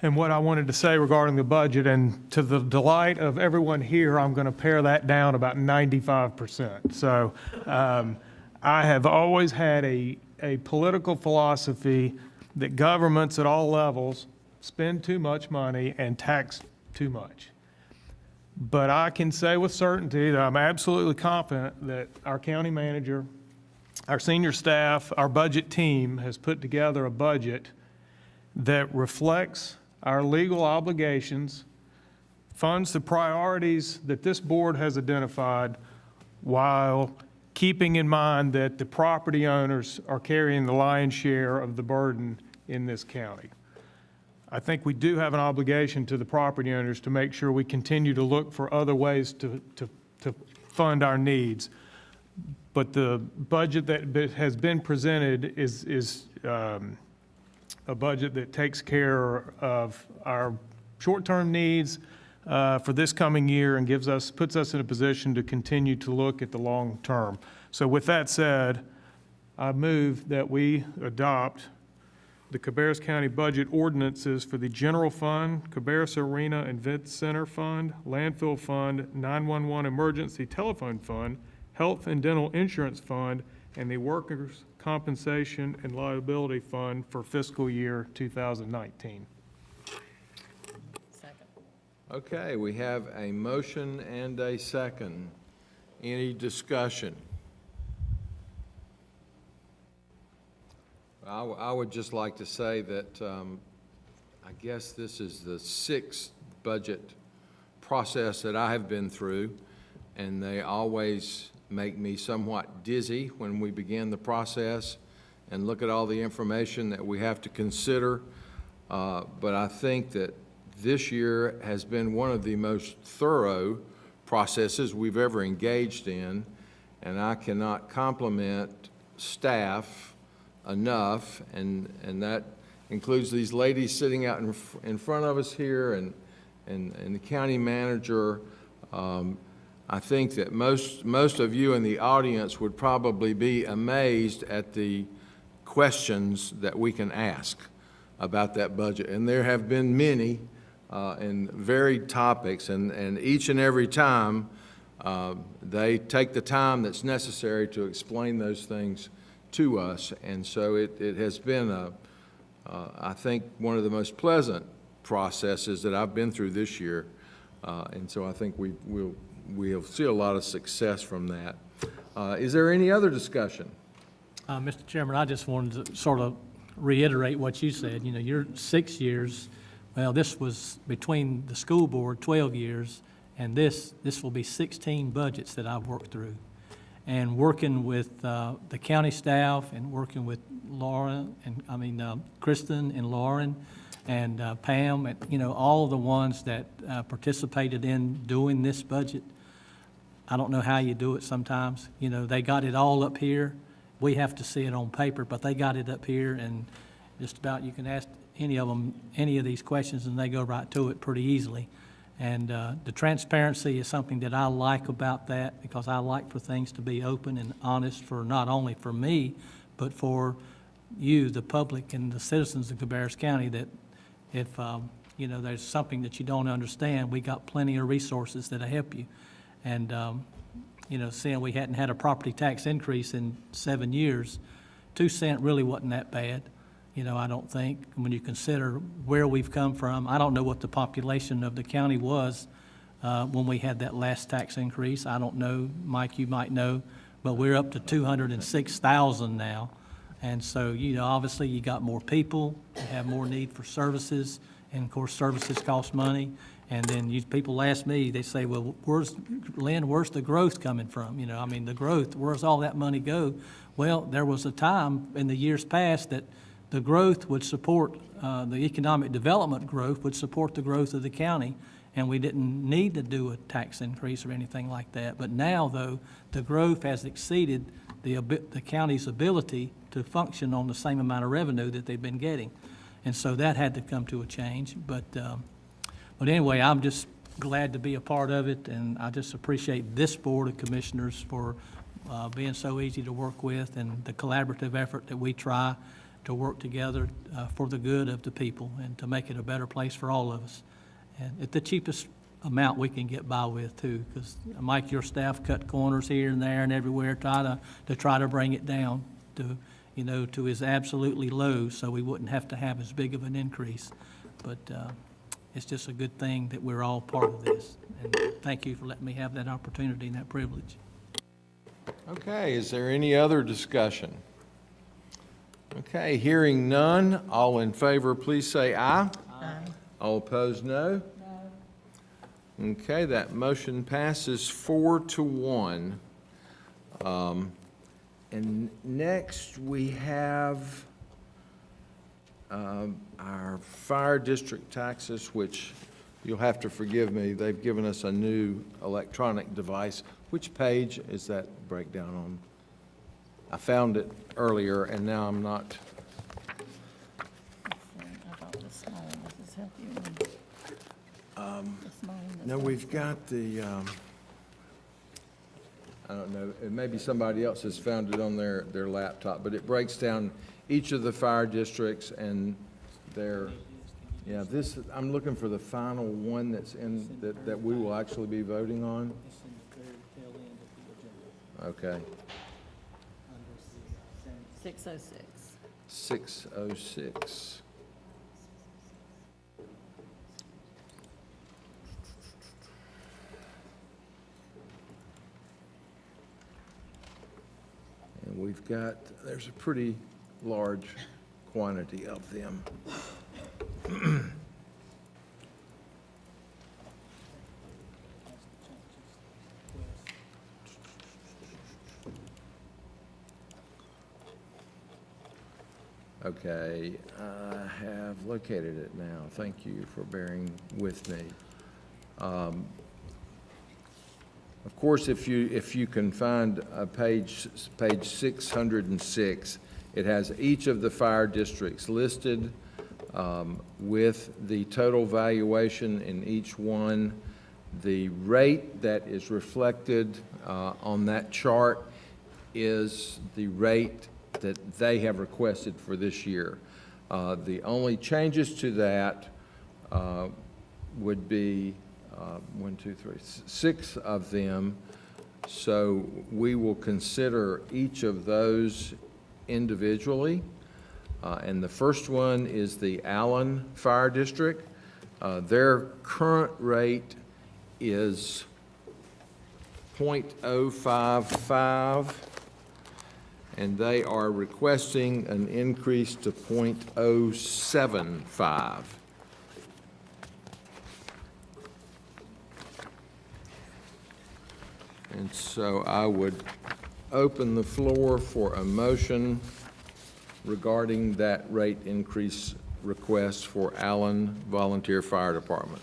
and what I wanted to say regarding the budget, and to the delight of everyone here, I'm going to pare that down about 95%. So I have always had a political philosophy that governments at all levels spend too much money and tax too much. But I can say with certainty that I'm absolutely confident that our county manager, our senior staff, our budget team has put together a budget that reflects our legal obligations, funds the priorities that this board has identified, while keeping in mind that the property owners are carrying the lion's share of the burden in this county. I think we do have an obligation to the property owners to make sure we continue to look for other ways to fund our needs. But the budget that has been presented is a budget that takes care of our short-term needs for this coming year and puts us in a position to continue to look at the long term. So with that said, I move that we adopt the Cabarrus County budget ordinances for the General Fund, Cabarrus Arena and Event Center Fund, Landfill Fund, 911 Emergency Telephone Fund, Health and Dental Insurance Fund, and the Workers' Compensation and Liability Fund for fiscal year 2019. Second. Okay, we have a motion and a second. Any discussion? I would just like to say that I guess this is the 6th budget process that I have been through, and they always make me somewhat dizzy when we begin the process and look at all the information that we have to consider. But I think that this year has been one of the most thorough processes we've ever engaged in, and I cannot compliment staff enough, and that includes these ladies sitting out in front of us here and the county manager. I think that most of you in the audience would probably be amazed at the questions that we can ask about that budget. And there have been many and varied topics, and each and every time they take the time that's necessary to explain those things to us. And so it has been, I think, one of the most pleasant processes that I've been through this year. And so I think we'll see a lot of success from that. Is there any other discussion? Mr. Chairman, I just wanted to sort of reiterate what you said. You know, you're 6 years. Well, this was between the school board, 12 years, and this will be 16 budgets that I've worked through. and working with the county staff and working with Kristen and Lauren and Pam, and, you know, all of the ones that participated in doing this budget. I don't know how you do it sometimes. You know, they got it all up here. We have to see it on paper, but they got it up here, and just about you can ask any of them any of these questions, and they go right to it pretty easily. And the transparency is something that I like about that, because I like for things to be open and honest, for not only for me, but for you, the public, and the citizens of Cabarrus County, that if you know, there's something that you don't understand, we got plenty of resources that'll help you. And you know, seeing we hadn't had a property tax increase in 7 years, 2 cents really wasn't that bad. You know, I don't think, when you consider where we've come from. I don't know what the population of the county was when we had that last tax increase. I don't know. Mike, you might know, but we're up to 206,000 now. And so, you know, obviously you got more people, you have more need for services, and of course, services cost money. And then people ask me, they say, well, where's the growth coming from? You know, I mean, the growth, where's all that money go? Well, there was a time in the years past that the growth would support, the economic development growth would support the growth of the county, and we didn't need to do a tax increase or anything like that. But now, though, the growth has exceeded the county's ability to function on the same amount of revenue that they've been getting. And so that had to come to a change. But anyway, I'm just glad to be a part of it, and I just appreciate this Board of Commissioners for being so easy to work with, and the collaborative effort that we try to work together for the good of the people and to make it a better place for all of us. And at the cheapest amount we can get by with, too, because Mike, your staff cut corners here and there and everywhere, to try to bring it down to, you know, to his absolutely low, so we wouldn't have to have as big of an increase. But it's just a good thing that we're all part of this. And thank you for letting me have that opportunity and that privilege. Okay, is there any other discussion? Okay, hearing none, all in favor, please say aye. Aye. All opposed, no? No. Okay, that motion passes 4-1. And next we have our fire district taxes, which you'll have to forgive me, they've given us a new electronic device. Which page is that breakdown on? I found it earlier, and now I'm not. No, we've got the, I don't know, maybe somebody else has found it on their laptop, but it breaks down each of the fire districts and their, yeah, this, I'm looking for the final one that's in, that we will actually be voting on. Okay. 606. 606. And we've got, there's a pretty large quantity of them. Okay, I have located it now. Thank you for bearing with me. Of course, if you can find page 606, it has each of the fire districts listed with the total valuation in each one. The rate that is reflected on that chart is the rate that they have requested for this year. The only changes to that would be 6 of them. So we will consider each of those individually. And the first one is the Allen Fire District. Their current rate is 0.055. And they are requesting an increase to 0.075. And so I would open the floor for a motion regarding that rate increase request for Allen Volunteer Fire Department.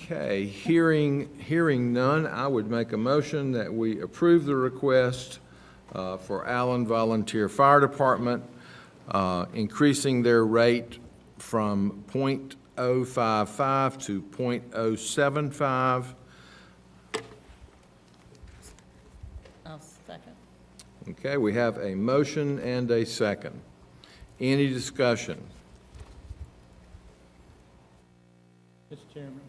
Okay, hearing none, I would make a motion that we approve the request for Allen Volunteer Fire Department, increasing their rate from .055 to .075. I'll second. Okay, we have a motion and a second. Any discussion? Mr. Chairman,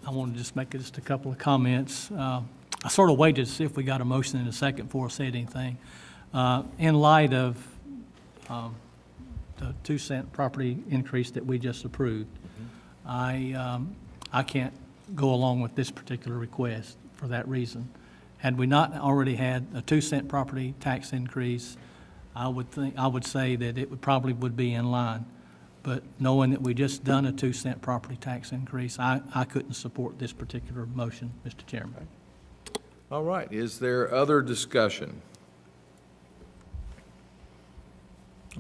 I want to just make just a couple of comments. I sort of waited to see if we got a motion in a second before I said anything. In light of the 2-cent property increase that we just approved, I can't go along with this particular request for that reason. Had we not already had a 2-cent property tax increase, I would say that it would probably be in line. But knowing that we just done a 2-cent property tax increase, I couldn't support this particular motion, Mr. Chairman. All right, is there other discussion?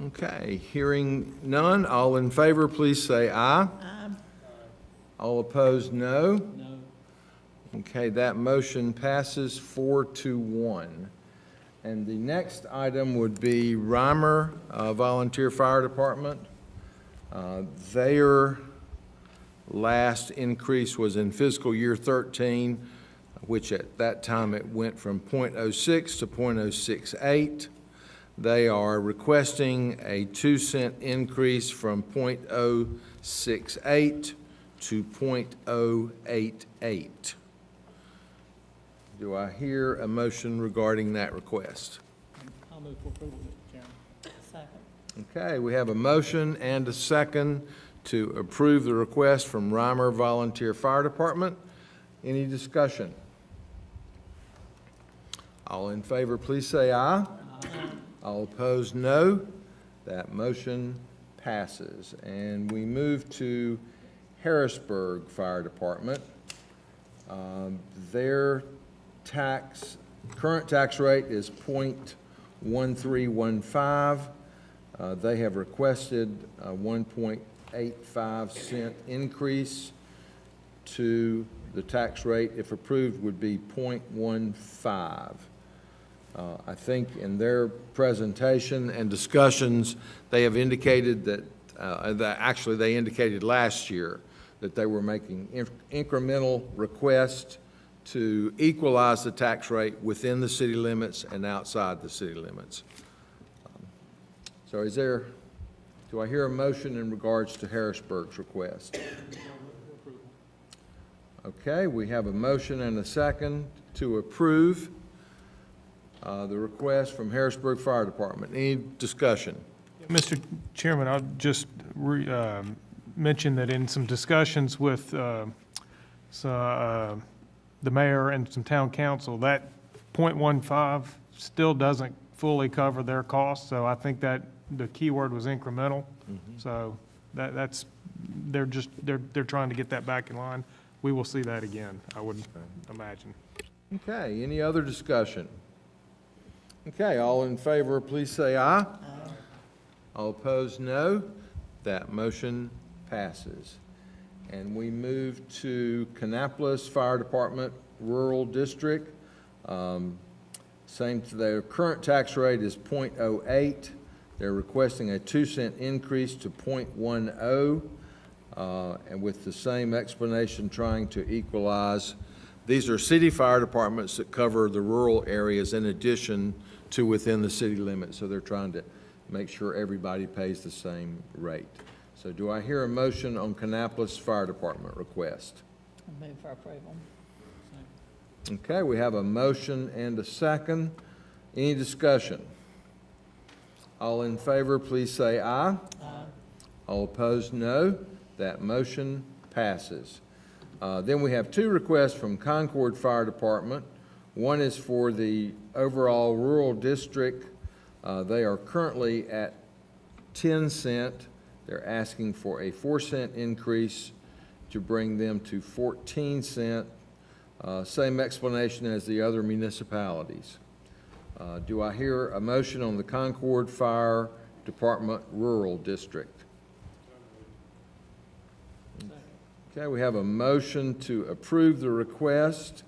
Okay, hearing none, all in favor, please say aye. Aye. All opposed, no? No. Okay, that motion passes 4-1. And the next item would be Reimer Volunteer Fire Department. Their last increase was in fiscal year 13, which at that time it went from .06 to .068. They are requesting a 2-cent increase from .068 to .088. Do I hear a motion regarding that request? I'll move for approval, Mr. Chairman. Second. Okay, we have a motion and a second to approve the request from Reimer Volunteer Fire Department. Any discussion? All in favor, please say aye. Aye. All opposed, no. That motion passes. And we move to Harrisburg Fire Department. Their current tax rate is .1315. They have requested a 1.85 cent increase to the tax rate. If approved, would be .15. I think in their presentation and discussions, they have indicated that, actually they indicated last year that they were making incremental requests to equalize the tax rate within the city limits and outside the city limits. So do I hear a motion in regards to Harrisburg's request? Okay, we have a motion and a second to approve the request from Harrisburg Fire Department. Any discussion? Mr. Chairman, I'll just mention that in some discussions with the mayor and some town council, that .15 still doesn't fully cover their costs, so I think that the key word was incremental. So that's they're trying to get that back in line. We will see that again, I would imagine. Okay, any other discussion? Okay, all in favor, please say aye. Aye. All opposed, no. That motion passes. And we move to Kannapolis Fire Department Rural District. Their current tax rate is .08. They're requesting a 2-cent increase to .10, and with the same explanation, trying to equalize. These are city fire departments that cover the rural areas in addition to within the city limits, so they're trying to make sure everybody pays the same rate. So do I hear a motion on Kannapolis Fire Department request? I move for approval. Okay, we have a motion and a second. Any discussion? All in favor, please say aye. Aye. All opposed, no. That motion passes. Then we have two requests from Concord Fire Department. One is for the overall rural district. They are currently at 10 cent. They're asking for a 4-cent increase to bring them to 14 cent. Same explanation as the other municipalities. Do I hear a motion on the Concord Fire Department Rural District? Okay, we have a motion to approve the request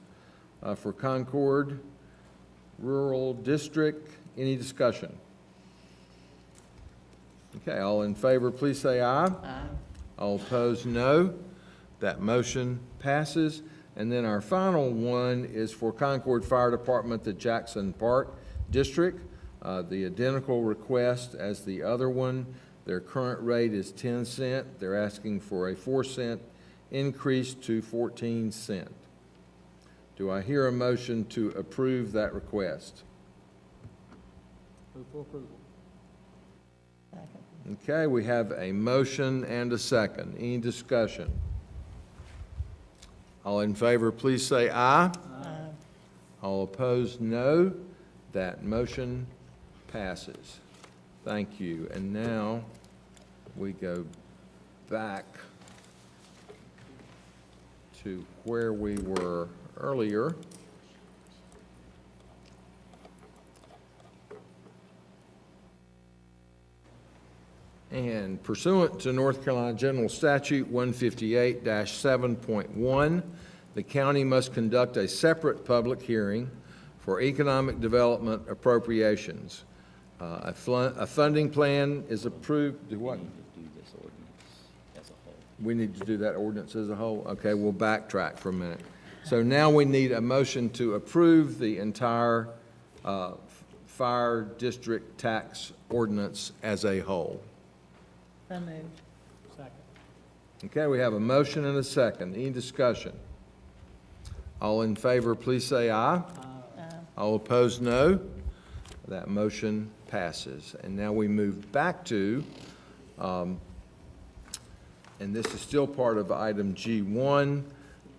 for Concord Rural District. Any discussion? Okay, all in favor, please say aye. Aye. All opposed, no. That motion passes. And then our final one is for Concord Fire Department, the Jackson Park District. The identical request as the other one. Their current rate is 10 cent. They're asking for a 4-cent increase to 14 cent. Do I hear a motion to approve that request? Move for approval. Okay, we have a motion and a second. Any discussion? All in favor, please say aye. Aye. All opposed, no. That motion passes. Thank you. And now we go back to where we were earlier. And pursuant to North Carolina General Statute 158-7.1, the county must conduct a separate public hearing for economic development appropriations. A funding plan is approved. Do what? We need to do that ordinance as a whole? Okay, we'll backtrack for a minute. So now we need a motion to approve the entire fire district tax ordinance as a whole. So moved. Second. Okay, we have a motion and a second. Any discussion? All in favor, please say aye. Aye. All opposed, no. That motion passes. And now we move back to, and this is still part of item G1,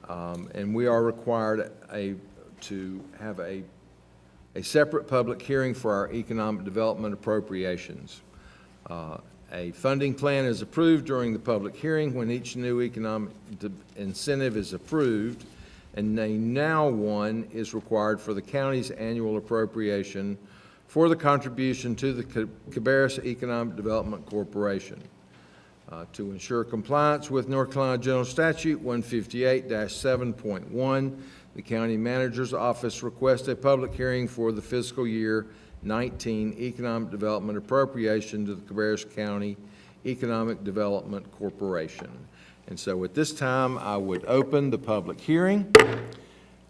and we are required to have a separate public hearing for our economic development appropriations. A funding plan is approved during the public hearing when each new economic incentive is approved, and a now one is required for the county's annual appropriation for the contribution to the Cabarrus Economic Development Corporation. To ensure compliance with North Carolina General Statute 158-7.1, the county manager's office requests a public hearing for the fiscal year 19 economic development appropriation to the Cabarrus County Economic Development Corporation. And so at this time, I would open the public hearing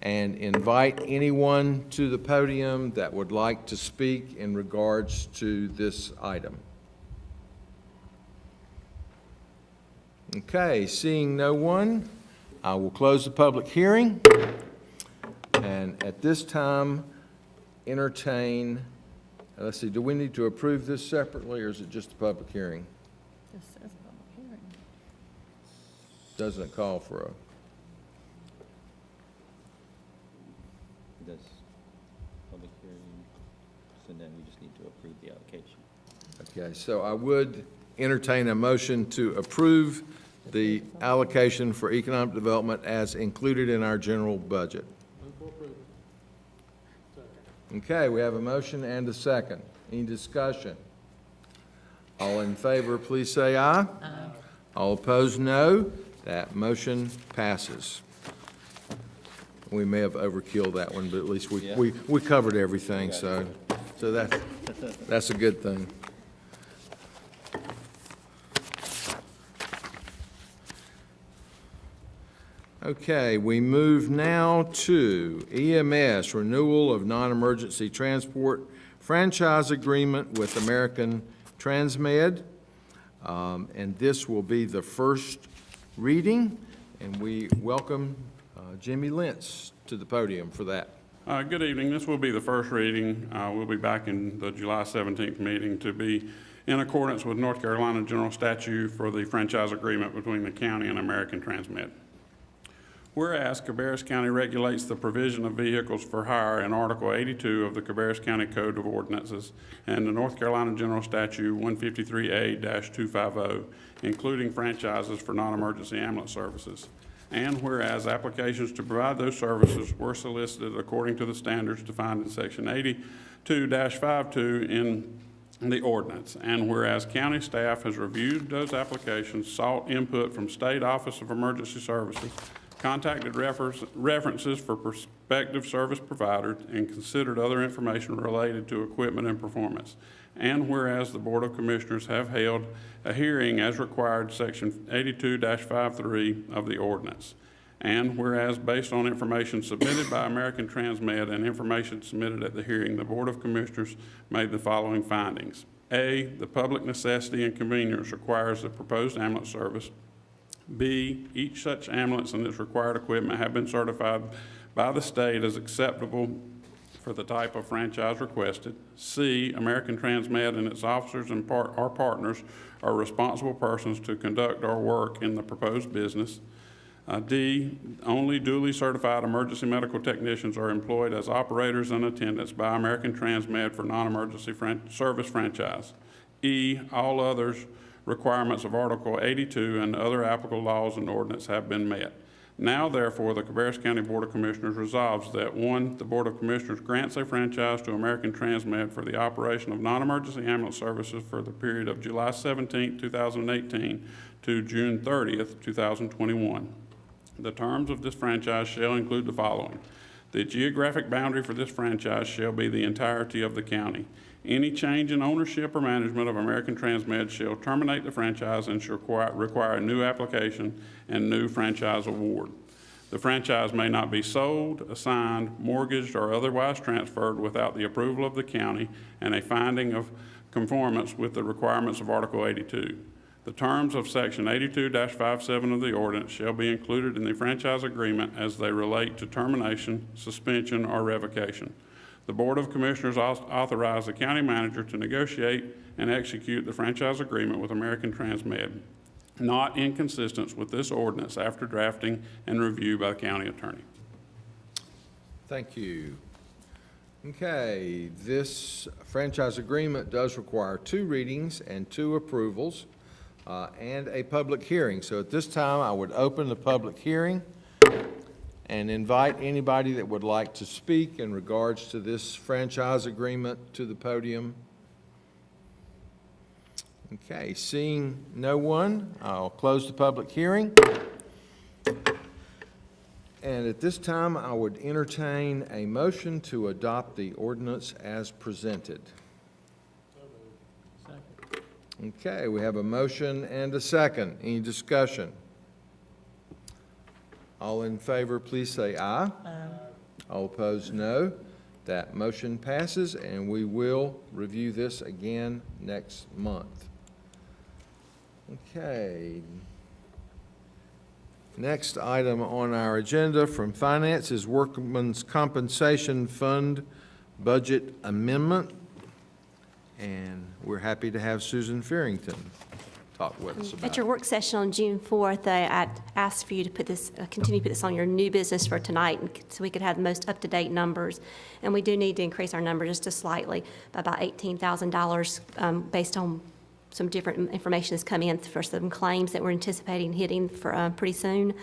and invite anyone to the podium that would like to speak in regards to this item. Okay, seeing no one, I will close the public hearing. And at this time, entertain, let's see, do we need to approve this separately, or is it just a public hearing? Just says public hearing. Doesn't it call for a? This public hearing, so then we just need to approve the allocation. Okay, so I would entertain a motion to approve the allocation for economic development as included in our general budget. Okay, we have a motion and a second. Any discussion? All in favor, please say aye. Aye. All opposed, no. That motion passes. We may have overkilled that one, but at least we covered everything, so that's a good thing. Okay, we move now to EMS, renewal of non-emergency transport franchise agreement with American Transmed. And this will be the first reading, and we welcome Jimmy Lentz to the podium for that. Good evening. This will be the first reading. We'll be back in the July 17th meeting to be in accordance with North Carolina General Statute for the franchise agreement between the county and American Transmed. Whereas Cabarrus County regulates the provision of vehicles for hire in Article 82 of the Cabarrus County Code of Ordinances and the North Carolina General Statute 153A-250, including franchises for non-emergency ambulance services. And whereas applications to provide those services were solicited according to the standards defined in Section 82-52 in the ordinance. And whereas county staff has reviewed those applications, sought input from State Office of Emergency Services, contacted references for prospective service providers, and considered other information related to equipment and performance. And whereas the Board of Commissioners have held a hearing as required Section 82-53 of the ordinance. And whereas based on information submitted by American Transmed and information submitted at the hearing, the Board of Commissioners made the following findings. A, the public necessity and convenience requires the proposed ambulance service. B, each such ambulance and its required equipment have been certified by the state as acceptable for the type of franchise requested. C, American Transmed and its officers and our partners are responsible persons to conduct our work in the proposed business. D, only duly certified emergency medical technicians are employed as operators and attendants by American Transmed for non-emergency service franchise. E, all others requirements of Article 82 and other applicable laws and ordinance have been met. Now, therefore, the Cabarrus County Board of Commissioners resolves that 1, the Board of Commissioners grants a franchise to American Transmed for the operation of non-emergency ambulance services for the period of July 17, 2018 to June 30th, 2021. The terms of this franchise shall include the following. The geographic boundary for this franchise shall be the entirety of the county. Any change in ownership or management of American Transmed shall terminate the franchise and shall require a new application and new franchise award. The franchise may not be sold, assigned, mortgaged, or otherwise transferred without the approval of the county and a finding of conformance with the requirements of Article 82. The terms of Section 82-57 of the ordinance shall be included in the franchise agreement as they relate to termination, suspension, or revocation. The Board of Commissioners authorize the county manager to negotiate and execute the franchise agreement with American Transmed, not inconsistent with this ordinance after drafting and review by the county attorney. Thank you. Okay, this franchise agreement does require 2 readings and 2 approvals and a public hearing. So at this time, I would open the public hearing and invite anybody that would like to speak in regards to this franchise agreement to the podium. Okay, seeing no one, I'll close the public hearing. And at this time, I would entertain a motion to adopt the ordinance as presented. Okay, we have a motion and a second. Any discussion? All in favor, please say aye. Aye. All opposed, no. That motion passes, and we will review this again next month. Okay. Next item on our agenda from Finance is Workmen's Compensation Fund Budget Amendment. And we're happy to have Susan Farrington talk with us about it. At your work session on June 4th, I asked for you to put this, continue to put this on your new business for tonight so we could have the most up-to-date numbers. And we do need to increase our number just slightly by about $18,000 based on some different information that's coming in for some claims that we're anticipating hitting for pretty soon.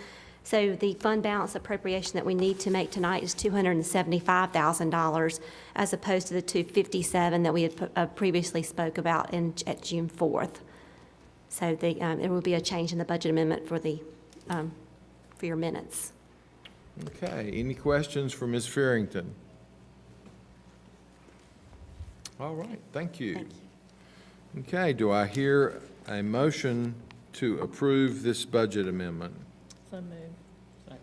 So the fund balance appropriation that we need to make tonight is $275,000 as opposed to the $257,000 that we had previously spoke about at June 4th. So there will be a change in the budget amendment for your minutes. Okay, any questions for Ms. Farrington? All right, thank you. Thank you. Okay, do I hear a motion to approve this budget amendment? So moved. Second.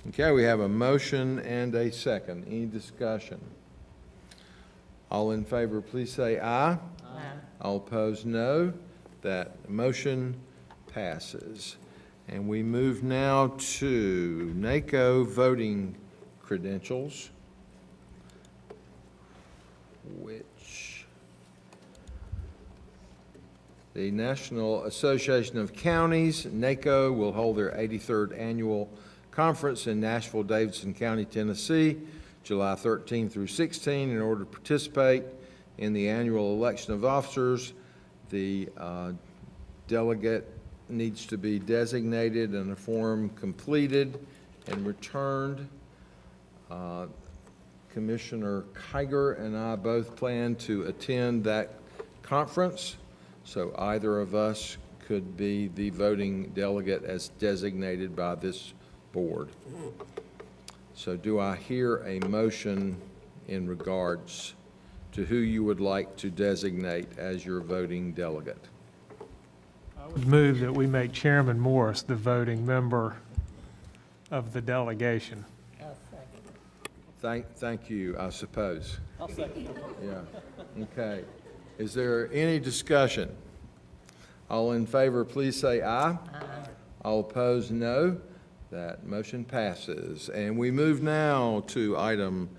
Okay, we have a motion and a second. Any discussion? All in favor, please say aye. Aye. All opposed, no. That motion passes. And we move now to NACO voting credentials, which the National Association of Counties, NACO, will hold their 83rd annual Conference in Nashville, Davidson County, Tennessee, July 13 through 16. In order to participate in the annual election of officers, the delegate needs to be designated and a form completed and returned. Commissioner Kiger and I both plan to attend that conference, so either of us could be the voting delegate as designated by this board. So do I hear a motion in regards to who you would like to designate as your voting delegate? I would move that we make Chairman Morris the voting member of the delegation. Thank you, I suppose. I'll second. Yeah, okay. Is there any discussion? All in favor, please say aye. Aye. All opposed, no. That motion passes. And we move now to item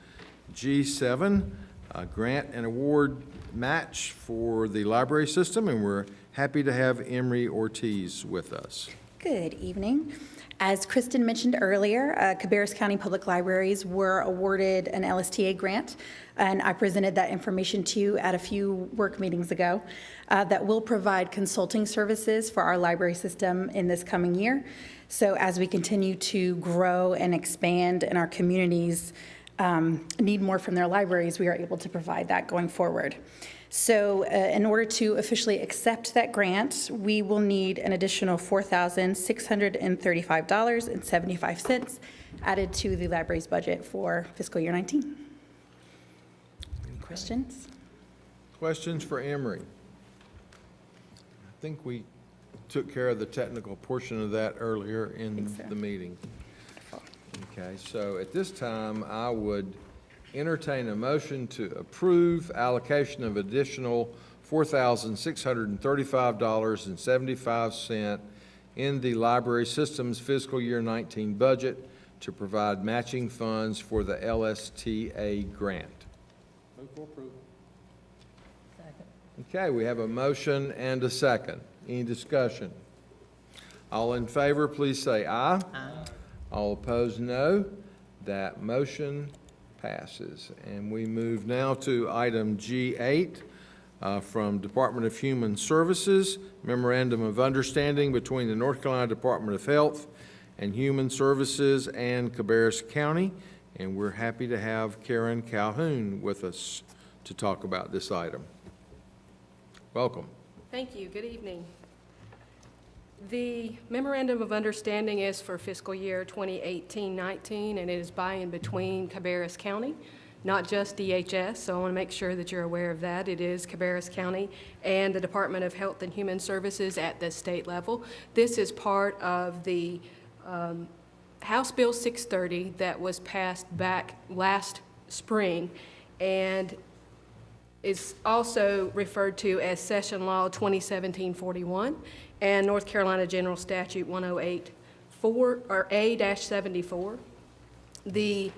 G7, a grant and award match for the library system, and we're happy to have Emery Ortiz with us. Good evening. As Kristen mentioned earlier, Cabarrus County Public Libraries were awarded an LSTA grant, and I presented that information to you at a few work meetings ago, that will provide consulting services for our library system in this coming year. So as we continue to grow and expand and our communities need more from their libraries, we are able to provide that going forward. So in order to officially accept that grant, we will need an additional $4,635.75 added to the library's budget for fiscal year 19. Any questions? Questions for Emery? I think we took care of the technical portion of that earlier in the meeting. Okay, so at this time, I would entertain a motion to approve allocation of additional $4,635.75 in the library system's fiscal year 19 budget to provide matching funds for the LSTA grant. Move for approval. Second. Okay, we have a motion and a second. Any discussion? All in favor, please say aye. Aye. All opposed, no. That motion passes. And we move now to item G8 from Department of Human Services, Memorandum of Understanding between the North Carolina Department of Health and Human Services and Cabarrus County. And we're happy to have Karen Calhoun with us to talk about this item. Welcome. Thank you. Good evening. The Memorandum of Understanding is for fiscal year 2018-19, and it is by and between Cabarrus County, not just DHS, so I want to make sure that you're aware of that. It is Cabarrus County and the Department of Health and Human Services at the state level. This is part of the House Bill 630 that was passed back last spring, and is also referred to as Session Law 2017-41 and North Carolina General Statute 108-4 or A-74. The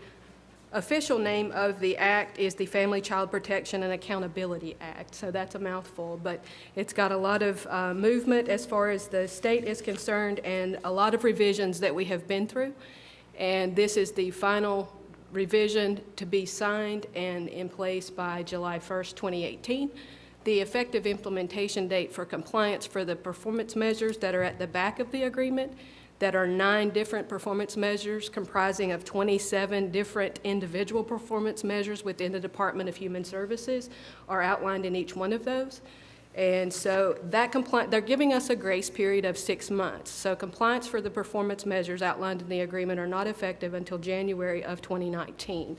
official name of the act is the Family Child Protection and Accountability Act, so that's a mouthful, but it's got a lot of movement as far as the state is concerned and a lot of revisions that we have been through, and this is the final revision to be signed and in place by July 1st, 2018. The effective implementation date for compliance for the performance measures that are at the back of the agreement, that are 9 different performance measures comprising of 27 different individual performance measures within the Department of Human Services, are outlined in each one of those. And so that they're giving us a grace period of 6 months. So compliance for the performance measures outlined in the agreement are not effective until January of 2019.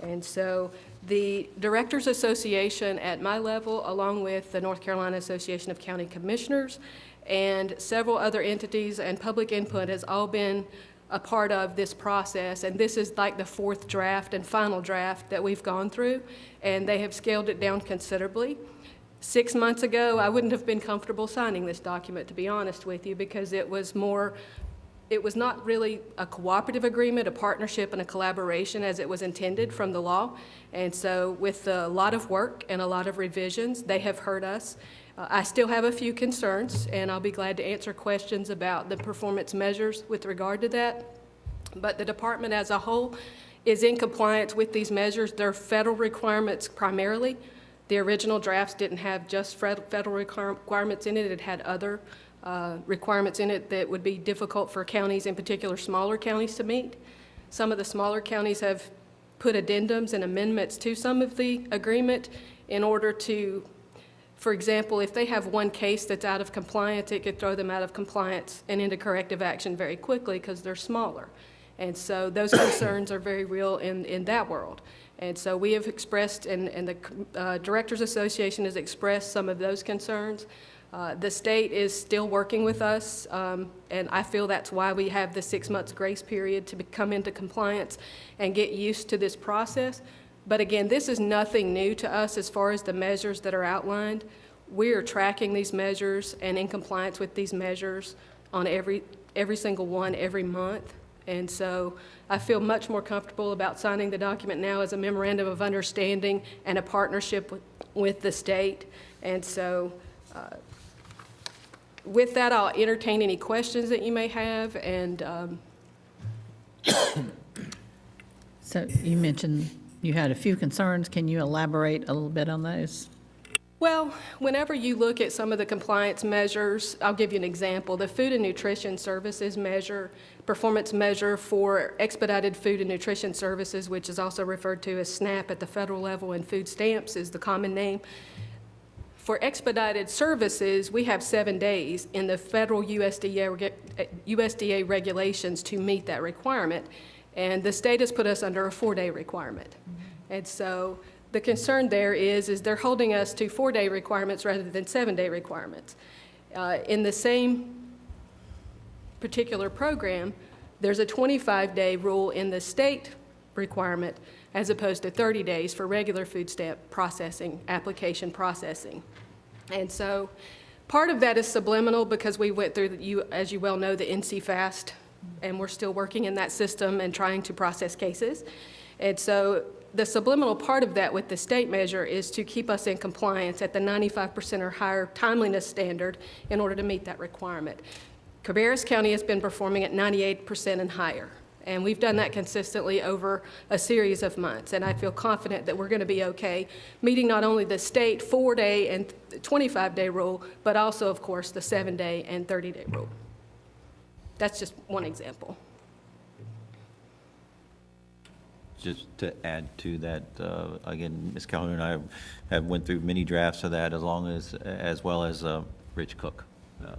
And so the Directors Association at my level, along with the North Carolina Association of County Commissioners and several other entities and public input, has all been a part of this process. And this is like the 4th draft and final draft that we've gone through, and they have scaled it down considerably. 6 months ago, I wouldn't have been comfortable signing this document, to be honest with you, because it was not really a cooperative agreement, a partnership, and a collaboration as it was intended from the law. And so with a lot of work and a lot of revisions, they have heard us. I still have a few concerns, and I'll be glad to answer questions about the performance measures with regard to that. But the department as a whole is in compliance with these measures. They're federal requirements primarily. The original drafts didn't have just federal requirements in it. It had other requirements in it that would be difficult for counties, in particular smaller counties, to meet. Some of the smaller counties have put addendums and amendments to some of the agreement in order to, for example, if they have one case that's out of compliance, it could throw them out of compliance and into corrective action very quickly because they're smaller. And so those concerns are very real in that world. And so we have expressed, and the Directors Association has expressed some of those concerns. The state is still working with us, and I feel that's why we have the 6 months grace period to come into compliance and get used to this process. But again, this is nothing new to us as far as the measures that are outlined. We are tracking these measures and in compliance with these measures on every single one every month. And so I feel much more comfortable about signing the document now as a memorandum of understanding and a partnership with the state. And so with that, I'll entertain any questions that you may have. And So you mentioned you had a few concerns. Can you elaborate a little bit on those? well, whenever you look at some of the compliance measures, I'll give you an example. The Food and Nutrition Services measure, performance measure for expedited food and nutrition services, which is also referred to as SNAP at the federal level, and food stamps is the common name. For expedited services, we have 7 days in the federal USDA regulations to meet that requirement, and the state has put us under a 4-day requirement. And so the concern there is they're holding us to 4-day requirements rather than 7-day requirements. In the same particular program, there's a 25-day rule in the state requirement as opposed to 30 days for regular food stamp processing, application processing. And so part of that is subliminal because we went through, as you well know, the NC FAST, and we're still working in that system and trying to process cases. And so the subliminal part of that with the state measure is to keep us in compliance at the 95% or higher timeliness standard in order to meet that requirement. Cabarrus County has been performing at 98% and higher, and we've done that consistently over a series of months, and I feel confident that we're going to be okay meeting not only the state 4-day and 25-day rule, but also, of course, the 7-day and 30-day rule. That's just one example. Just to add to that, again, Ms. Calhoun and I have went through many drafts of that, as well as Rich Cook.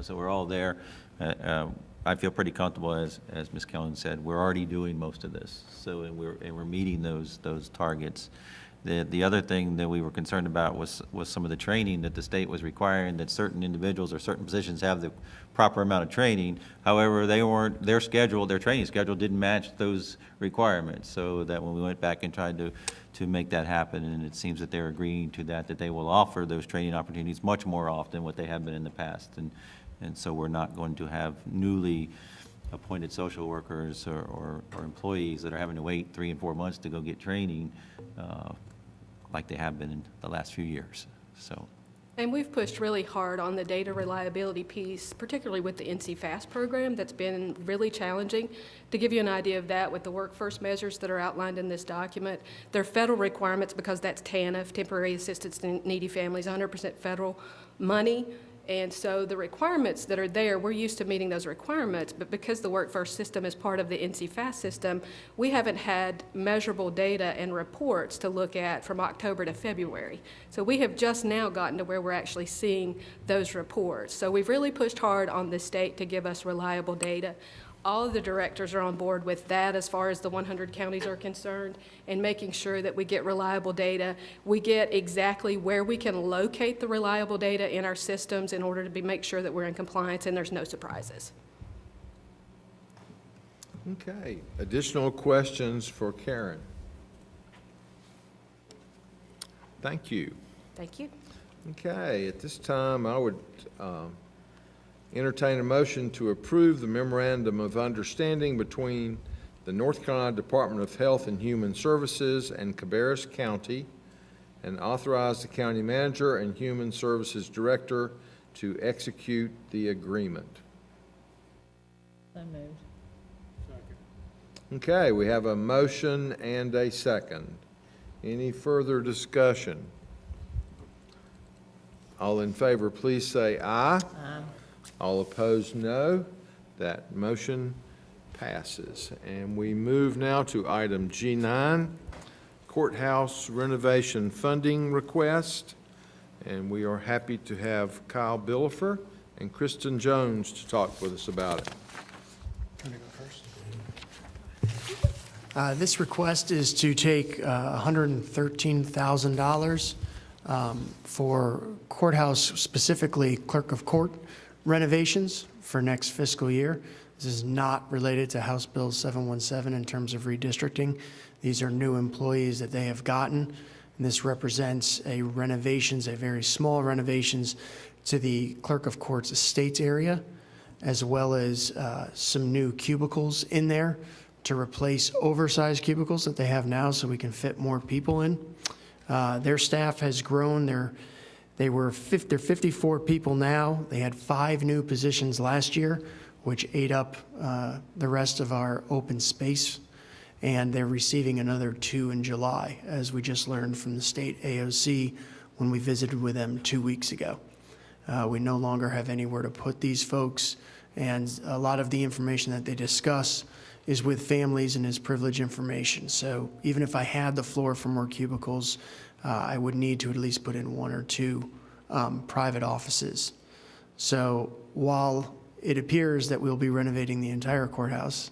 So we're all there. I feel pretty comfortable, as Ms. Calhoun said, we're already doing most of this. So and we're meeting those targets. The other thing that we were concerned about was some of the training that the state was requiring, that certain individuals or certain positions have the proper amount of training. However, their training schedule didn't match those requirements. So that when we went back and tried to make that happen, and it seems that they're agreeing to that they will offer those training opportunities much more often than what they have been in the past. And so we're not going to have newly appointed social workers or employees that are having to wait 3 and 4 months to go get training like they have been in the last few years. So. And we've pushed really hard on the data reliability piece, particularly with the NC FAST program. That's been really challenging. To give you an idea of that, with the workforce measures that are outlined in this document, they're federal requirements because that's TANF, Temporary Assistance to Needy Families, 100% federal money. And so the requirements that are there, we're used to meeting those requirements, but because the workforce system is part of the NC FAST system, we haven't had measurable data and reports to look at from October to February. So we have just now gotten to where we're actually seeing those reports. So we've really pushed hard on the state to give us reliable data. All of the directors are on board with that as far as the 100 counties are concerned, and making sure that we get reliable data. We get exactly where we can locate the reliable data in our systems in order to make sure that we're in compliance and there's no surprises. Okay. Additional questions for Karen? Thank you. Thank you. Okay. At this time, I would entertain a motion to approve the memorandum of understanding between the North Carolina Department of Health and Human Services and Cabarrus County, and authorize the county manager and human services director to execute the agreement. So moved. Okay, we have a motion and a second. Any further discussion? All in favor, please say aye. Aye. All opposed, no. That motion passes. And we move now to item G9, courthouse renovation funding request. And we are happy to have Kyle Billifer and Kristen Jones to talk with us about it. Can I go first? This request is to take $113,000 for courthouse, specifically clerk of court renovations for next fiscal year. This is not related to House Bill 717 in terms of redistricting. These are new employees that they have gotten. And this represents a very small renovations to the clerk of court's estates area, as well as some new cubicles in there to replace oversized cubicles that they have now so we can fit more people in. Their staff has grown. They're 54 people now. They had 5 new positions last year, which ate up the rest of our open space. And they're receiving another 2 in July, as we just learned from the state AOC when we visited with them 2 weeks ago. We no longer have anywhere to put these folks, and a lot of the information that they discuss is with families and is privileged information. So even if I had the floor for more cubicles, I would need to at least put in 1 or 2 private offices. So while it appears that we'll be renovating the entire courthouse,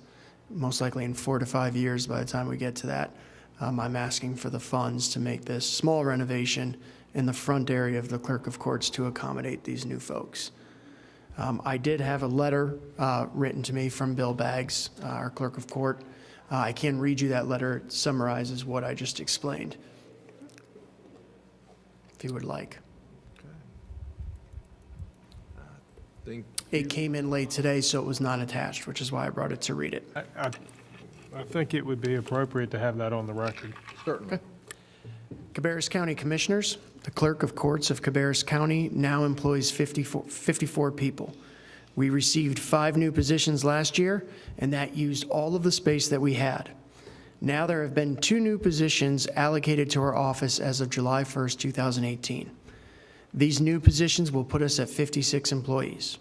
most likely in 4 to 5 years by the time we get to that, I'm asking for the funds to make this small renovation in the front area of the clerk of courts to accommodate these new folks. I did have a letter written to me from Bill Baggs, our clerk of court. I can read you that letter. It summarizes what I just explained, if you would like. It came in late today, so it was not attached, which is why I brought it to read it. I think it would be appropriate to have that on the record. Certainly. Cabarrus County Commissioners, the Clerk of Courts of Cabarrus County now employs 54 people. We received 5 new positions last year, and that used all of the space that we had. Now there have been 2 new positions allocated to our office as of July 1st, 2018. These new positions will put us at 56 employees.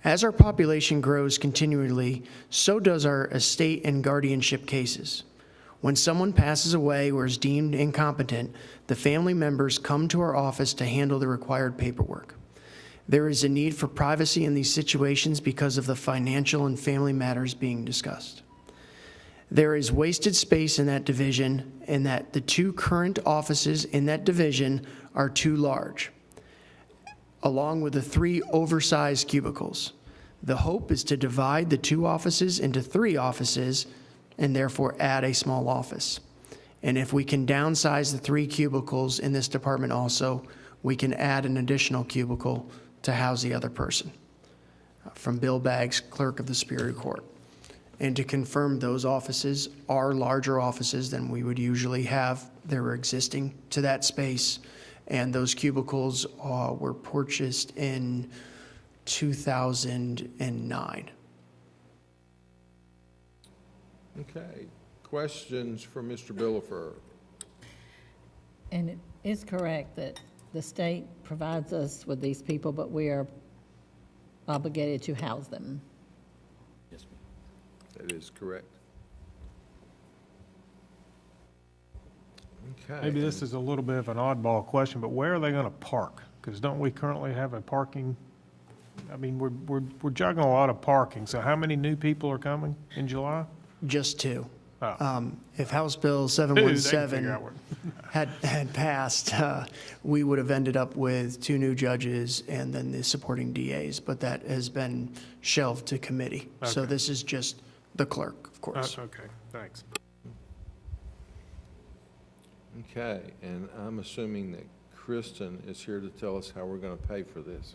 As our population grows continually, so does our estate and guardianship cases. When someone passes away or is deemed incompetent, the family members come to our office to handle the required paperwork. There is a need for privacy in these situations because of the financial and family matters being discussed. There is wasted space in that division, and that the 2 current offices in that division are too large, along with the 3 oversized cubicles. The hope is to divide the 2 offices into 3 offices and therefore add a small office. And if we can downsize the 3 cubicles in this department also, we can add an additional cubicle to house the other person. From Bill Baggs, Clerk of the Superior Court. And to confirm, those offices are larger offices than we would usually have. They were existing to that space, and those cubicles were purchased in 2009. Okay. Questions for Mr. Billifer? And it is correct that the state provides us with these people, but we are obligated to house them. Yes, ma'am. That is correct. Okay. Maybe this is a little bit of an oddball question, but where are they going to park? Because don't we currently have a parking? I mean, we're juggling a lot of parking. So how many new people are coming in July? Just 2. Oh. If House Bill 717 had passed, we would have ended up with 2 new judges and then the supporting DAs, but that has been shelved to committee. Okay. So this is just the clerk, of course. Okay, thanks. Okay, and I'm assuming that Kristen is here to tell us how we're going to pay for this.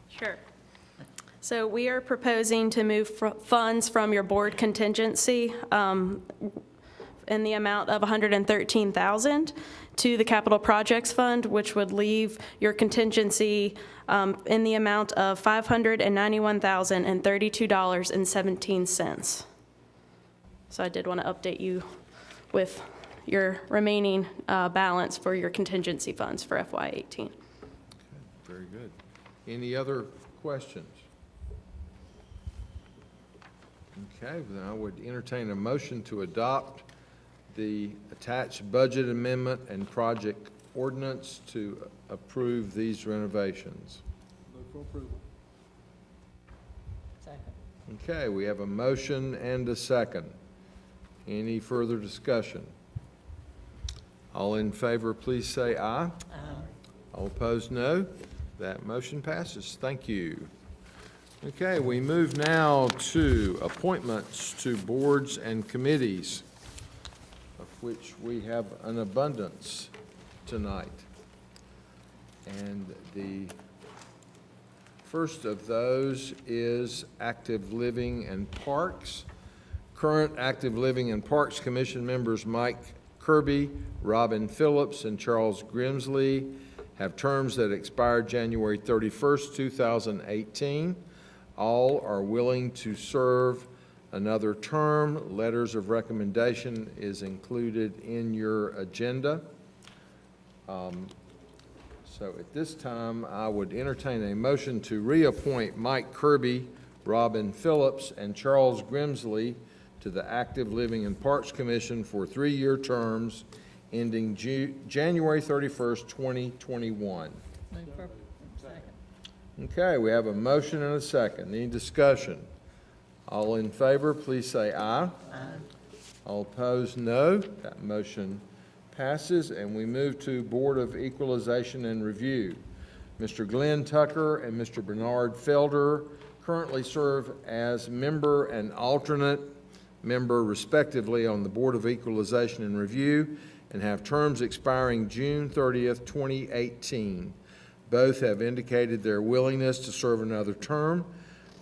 Sure. So we are proposing to move funds from your board contingency in the amount of $113,000 to the capital projects fund, which would leave your contingency in the amount of $591,032.17. So I did want to update you with your remaining balance for your contingency funds for FY18. Very good. Any other questions? Okay, then I would entertain a motion to adopt the attached budget amendment and project ordinance to approve these renovations. Move for approval. Second. Okay, we have a motion and a second. Any further discussion? All in favor, please say aye. All opposed, no. That motion passes. Thank you. Okay, we move now to appointments to boards and committees, of which we have an abundance tonight. And the first of those is Active Living and Parks. Current Active Living and Parks Commission members Mike Kirby, Robin Phillips, and Charles Grimsley have terms that expire January 31st, 2018. All are willing to serve another term. Letters of recommendation is included in your agenda. So at this time, I would entertain a motion to reappoint Mike Kirby, Robin Phillips, and Charles Grimsley to the Active Living and Parks Commission for 3-year terms ending January 31st, 2021. Okay, we have a motion and a second. Any discussion? All in favor, please say aye. All opposed, no. That motion passes, and we move to Board of Equalization and Review. Mr. Glenn Tucker and Mr. Bernard Felder currently serve as member and alternate member respectively on the Board of Equalization and Review and have terms expiring June 30th, 2018. Both have indicated their willingness to serve another term.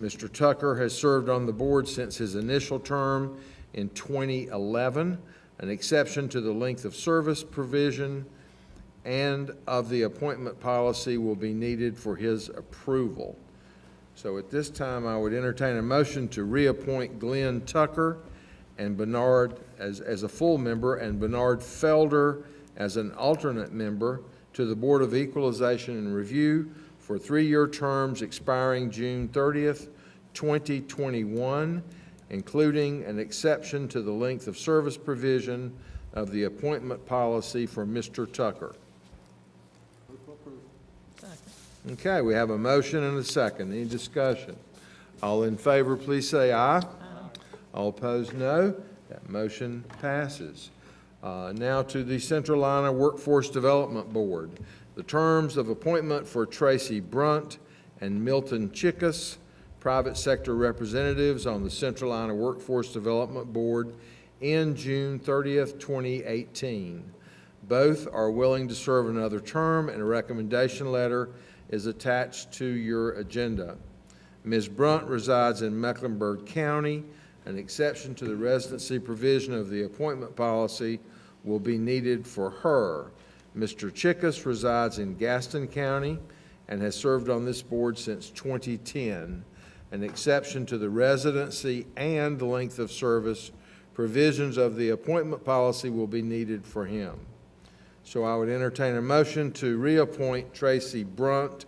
Mr. Tucker has served on the board since his initial term in 2011. An exception to the length of service provision and of the appointment policy will be needed for his approval. So at this time, I would entertain a motion to reappoint Glenn Tucker and Bernard as a full member and Bernard Felder as an alternate member to the Board of Equalization and Review for 3-year terms expiring June 30th, 2021, including an exception to the length of service provision of the appointment policy for Mr. Tucker. Okay, we have a motion and a second. Any discussion? All in favor, please say aye. All opposed, no. That motion passes. Now to the Central Iowa Workforce Development Board. The terms of appointment for Tracy Brunt and Milton Chickus, private sector representatives on the Central Iowa Workforce Development Board, in June 30th, 2018. Both are willing to serve another term, and a recommendation letter is attached to your agenda. Ms. Brunt resides in Mecklenburg County. An exception to the residency provision of the appointment policy will be needed for her. Mr. Chickus resides in Gaston County and has served on this board since 2010. An exception to the residency and length of service provisions of the appointment policy will be needed for him. So I would entertain a motion to reappoint Tracy Brunt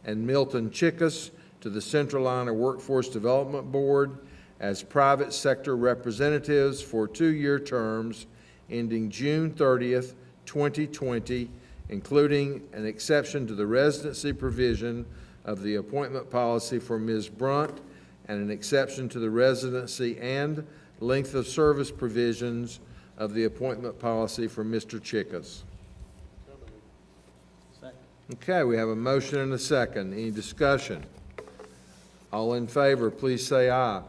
and Milton Chickus to the Central Iowa Workforce Development Board as private sector representatives for 2-year terms ending June 30th, 2020, including an exception to the residency provision of the appointment policy for Ms. Brunt and an exception to the residency and length of service provisions of the appointment policy for Mr. Chickus. Okay, we have a motion and a second. Any discussion? All in favor, please say aye.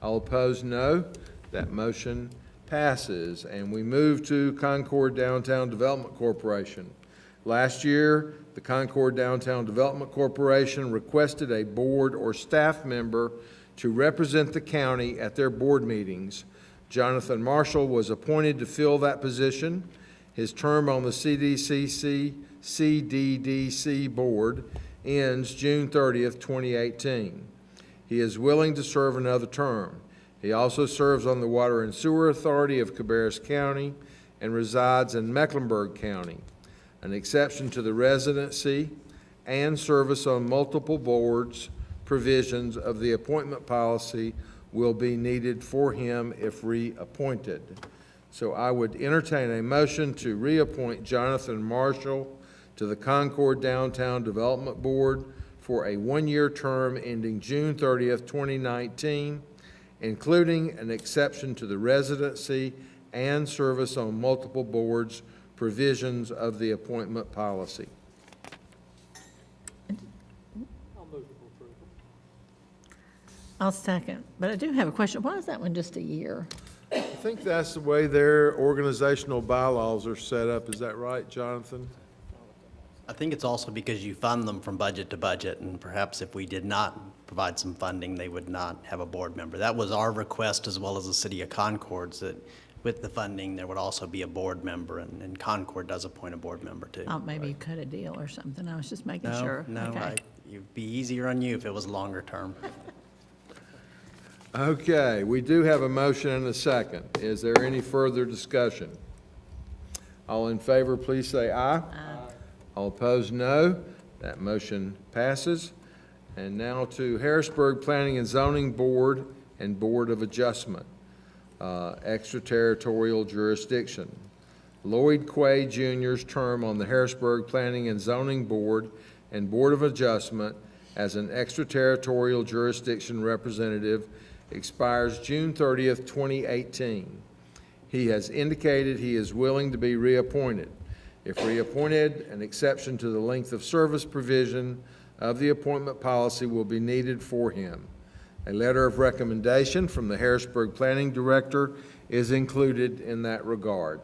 All opposed, no. That motion passes. And we move to Concord Downtown Development Corporation. Last year, the Concord Downtown Development Corporation requested a board or staff member to represent the county at their board meetings. Jonathan Marshall was appointed to fill that position. His term on the CDDC board ends June 30th, 2018. He is willing to serve another term. He also serves on the Water and Sewer Authority of Cabarrus County and resides in Mecklenburg County. An exception to the residency and service on multiple boards provisions of the appointment policy will be needed for him if reappointed. So I would entertain a motion to reappoint Jonathan Marshall to the Concord Downtown Development Board for a one-year term ending June 30th, 2019, including an exception to the residency and service on multiple boards provisions of the appointment policy. I'll second, but I do have a question. Why is that one just a year? I think that's the way their organizational bylaws are set up. Is that right, Jonathan? I think it's also because you fund them from budget to budget, and perhaps if we did not provide some funding, they would not have a board member. That was our request, as well as the City of Concord's, that with the funding, there would also be a board member, and Concord does appoint a board member too. Oh, maybe you cut a deal or something. I was just making No, sure. no, Okay. it'd be easier on you if it was longer term. Okay, we do have a motion and a second. Is there any further discussion? All in favor, please say aye. Aye. All opposed, no. That motion passes. And now to Harrisburg Planning and Zoning Board and Board of Adjustment, extraterritorial jurisdiction. Lloyd Quay Jr.'s term on the Harrisburg Planning and Zoning Board and Board of Adjustment as an extraterritorial jurisdiction representative expires June 30th, 2018. He has indicated he is willing to be reappointed. If reappointed, an exception to the length of service provision of the appointment policy will be needed for him. A letter of recommendation from the Harrisburg Planning Director is included in that regard.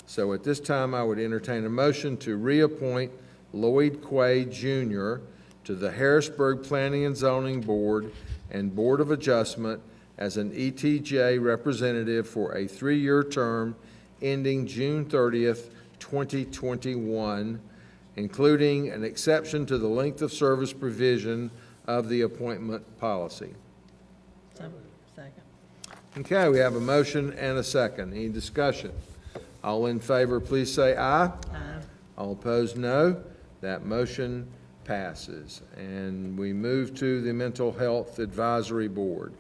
So at this time, I would entertain a motion to reappoint Lloyd Quay Jr. to the Harrisburg Planning and Zoning Board and Board of Adjustment as an ETJ representative for a 3-year term ending June 30th, 2021, including an exception to the length of service provision of the appointment policy. Second. Okay, we have a motion and a second. Any discussion? All in favor, please say aye. Aye. All opposed, no. That motion passes. And we move to the Mental Health Advisory Board.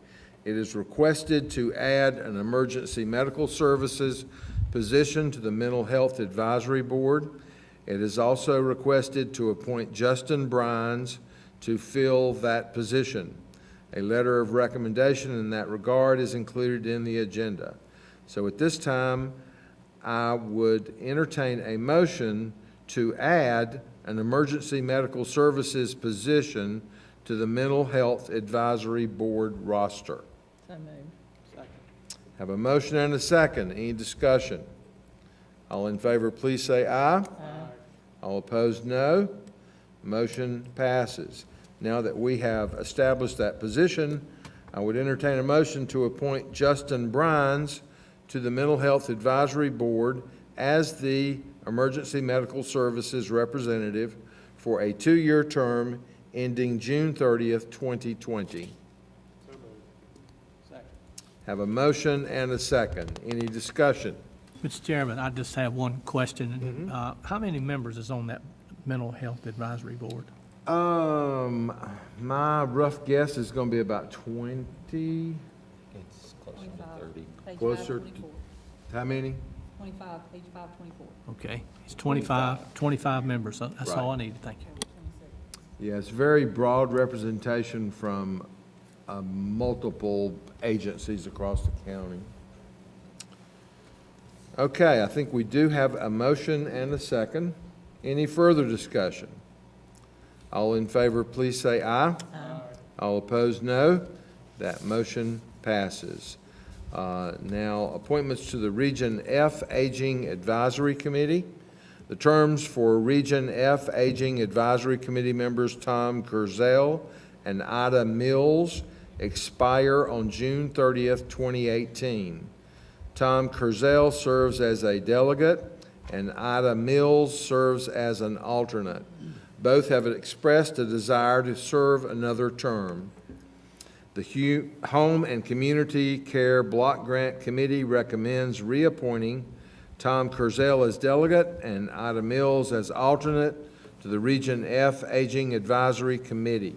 It is requested to add an emergency medical services position to the Mental Health Advisory Board. It is also requested to appoint Justin Brines to fill that position. A letter of recommendation in that regard is included in the agenda. So at this time, I would entertain a motion to add an emergency medical services position to the Mental Health Advisory Board roster. So moved. Second. Have a motion and a second. Any discussion? All in favor, please say aye. Aye. All opposed, no. Motion passes. Now that we have established that position, I would entertain a motion to appoint Justin Brines to the Mental Health Advisory Board as the Emergency Medical Services Representative for a 2-year term ending June 30th, 2020. Have a motion and a second. Any discussion? Mr. Chairman, I just have one question. How many members is on that Mental Health Advisory Board? My rough guess is going to be about 20. It's closer to 30. Closer to, how many? 25, page 524. Okay, it's 25 members. That's all I Right. needed. Thank you. Yeah, it's very broad representation from multiple agencies across the county. Okay, I think we do have a motion and a second. Any further discussion? All in favor, please say aye. Aye. All opposed, no. That motion passes. Now, appointments to the Region F Aging Advisory Committee. The terms for Region F Aging Advisory Committee members Tom Kurzell and Ida Mills expire on June 30th, 2018. Tom Kurzell serves as a delegate, and Ida Mills serves as an alternate. Both have expressed a desire to serve another term. The Home and Community Care Block Grant Committee recommends reappointing Tom Kurzell as delegate and Ida Mills as alternate to the Region F Aging Advisory Committee.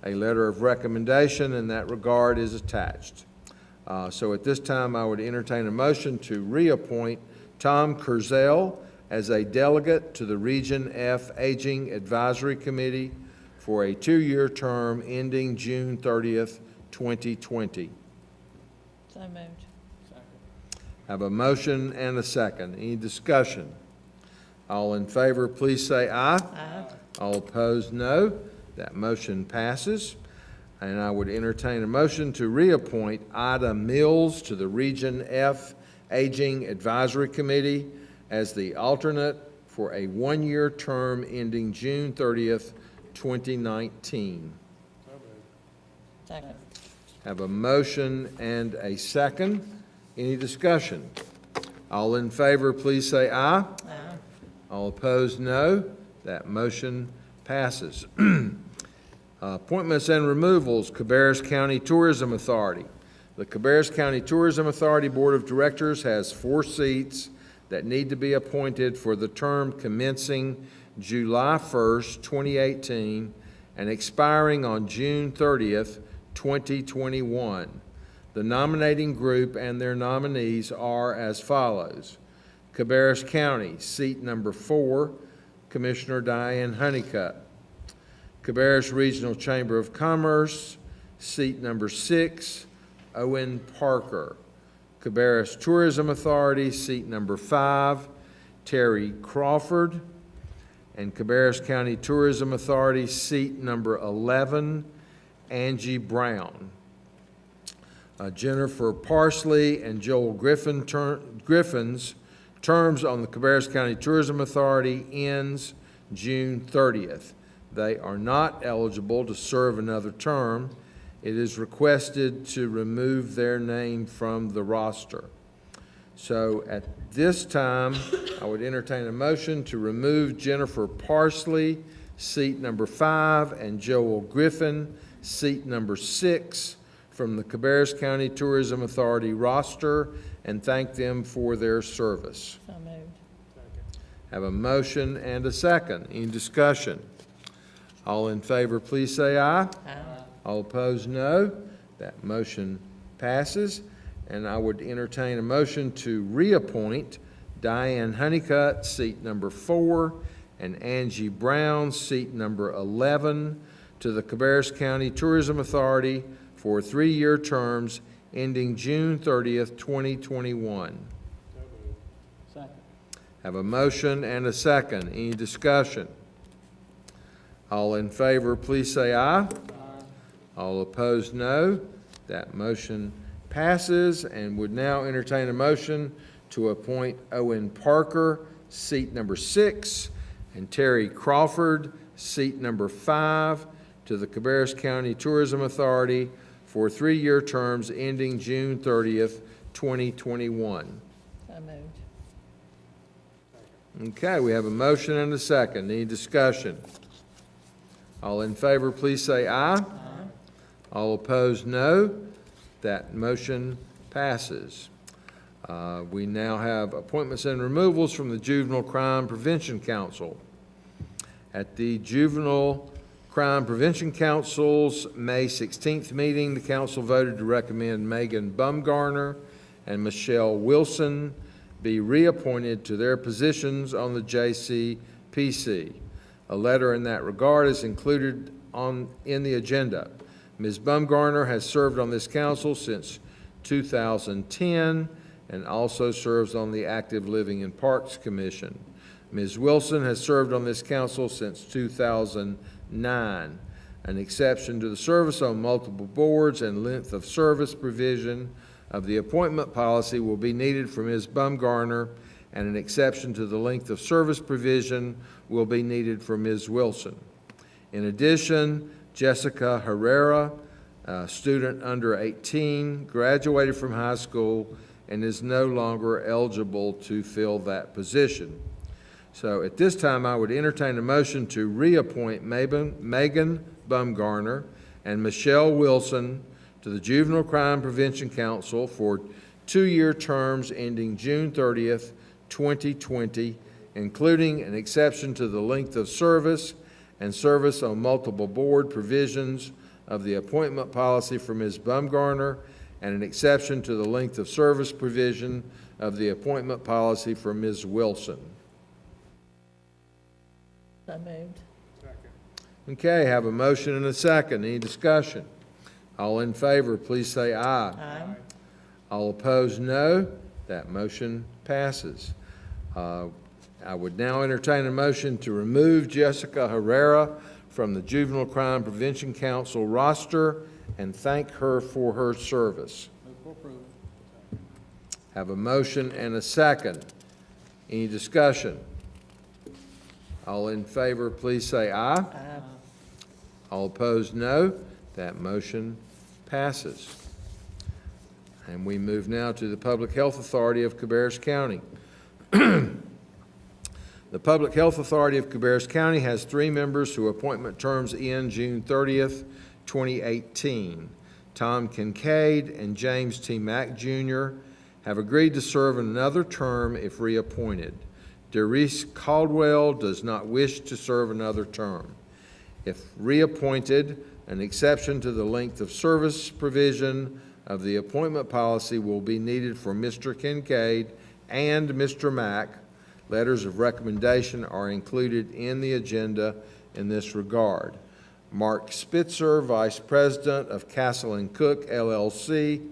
A letter of recommendation in that regard is attached. So at this time, I would entertain a motion to reappoint Tom Kurzell as a delegate to the Region F Aging Advisory Committee for a 2-year term ending June 30th, 2020. So moved. Have a motion and a second. Any discussion? All in favor, please say aye. Aye. All opposed, no. That motion passes. And I would entertain a motion to reappoint Ida Mills to the Region F Aging Advisory Committee as the alternate for a 1-year term ending June 30th, 2019. Second. Have a motion and a second. Any discussion? All in favor, please say aye. Aye. All opposed, no. That motion passes. Appointments and removals, Cabarrus County Tourism Authority. The Cabarrus County Tourism Authority Board of Directors has 4 seats that need to be appointed for the term commencing July 1st, 2018, and expiring on June 30th, 2021. The nominating group and their nominees are as follows. Cabarrus County, seat number 4, Commissioner Diane Honeycutt. Cabarrus Regional Chamber of Commerce, seat number 6, Owen Parker. Cabarrus Tourism Authority, seat number 5, Terry Crawford. And Cabarrus County Tourism Authority, seat number 11, Angie Brown. Jennifer Parsley and Joel Griffin's terms on the Cabarrus County Tourism Authority ends June 30th. They are not eligible to serve another term. It is requested to remove their name from the roster. So at this time, I would entertain a motion to remove Jennifer Parsley, seat number 5, and Joel Griffin, seat number 6, from the Cabarrus County Tourism Authority roster and thank them for their service. So moved. Have a motion and a second. Any discussion? All in favor, please say aye. Aye. All opposed, no. That motion passes. And I would entertain a motion to reappoint Diane Honeycutt, seat number 4, and Angie Brown, seat number 11, to the Cabarrus County Tourism Authority for 3-year terms ending June 30th, 2021. Second. Have a motion and a second. Any discussion? All in favor, please say aye. Aye. All opposed, no. That motion passes, and would now entertain a motion to appoint Owen Parker, seat number 6, and Terry Crawford, seat number 5, to the Cabarrus County Tourism Authority for 3-year terms ending June 30th, 2021. So moved. Okay, we have a motion and a second. Any discussion? All in favor, please say aye. Aye. All opposed, no. That motion passes. We now have appointments and removals from the Juvenile Crime Prevention Council. At the Juvenile Crime Prevention Council's May 16th meeting, the council voted to recommend Megan Bumgarner and Michelle Wilson be reappointed to their positions on the JCPC. A letter in that regard is included in the agenda. Ms. Bumgarner has served on this council since 2010 and also serves on the Active Living in Parks Commission. Ms. Wilson has served on this council since 2009. An exception to the service on multiple boards and length of service provision of the appointment policy will be needed for Ms. Bumgarner, and an exception to the length of service provision will be needed for Ms. Wilson. In addition, Jessica Herrera, a student under 18, graduated from high school and is no longer eligible to fill that position. So at this time, I would entertain a motion to reappoint Megan Bumgarner and Michelle Wilson to the Juvenile Crime Prevention Council for 2-year terms ending June 30th, 2020, including an exception to the length of service and service on multiple board provisions of the appointment policy for Ms. Bumgarner, and an exception to the length of service provision of the appointment policy for Ms. Wilson. So moved. Okay, have a motion and a second. Any discussion? All in favor, please say aye. Aye. All opposed, no. That motion passes. I would now entertain a motion to remove Jessica Herrera from the Juvenile Crime Prevention Council roster and thank her for her service. Have a motion and a second. Any discussion? All in favor, please say aye. Aye. All opposed, no. That motion passes. And we move now to the Public Health Authority of Cabarrus County. The Public Health Authority of Cabarrus County has 3 members whose appointment terms end June 30th, 2018. Tom Kincaid and James T. Mack Jr. have agreed to serve another term if reappointed. Derice Caldwell does not wish to serve another term. If reappointed, an exception to the length of service provision of the appointment policy will be needed for Mr. Kincaid and Mr. Mack. Letters of recommendation are included in the agenda in this regard. Mark Spitzer, Vice President of Castle & Cook, LLC,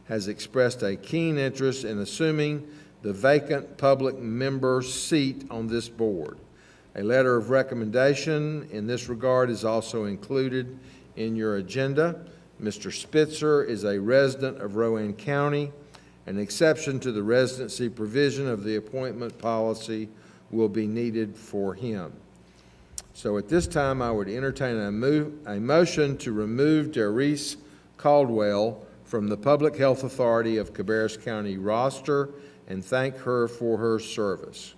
has expressed a keen interest in assuming the vacant public member seat on this board. A letter of recommendation in this regard is also included in your agenda. Mr. Spitzer is a resident of Rowan County. An exception to the residency provision of the appointment policy will be needed for him. So at this time, I would entertain a motion to remove Derice Caldwell from the Public Health Authority of Cabarrus County roster and thank her for her service.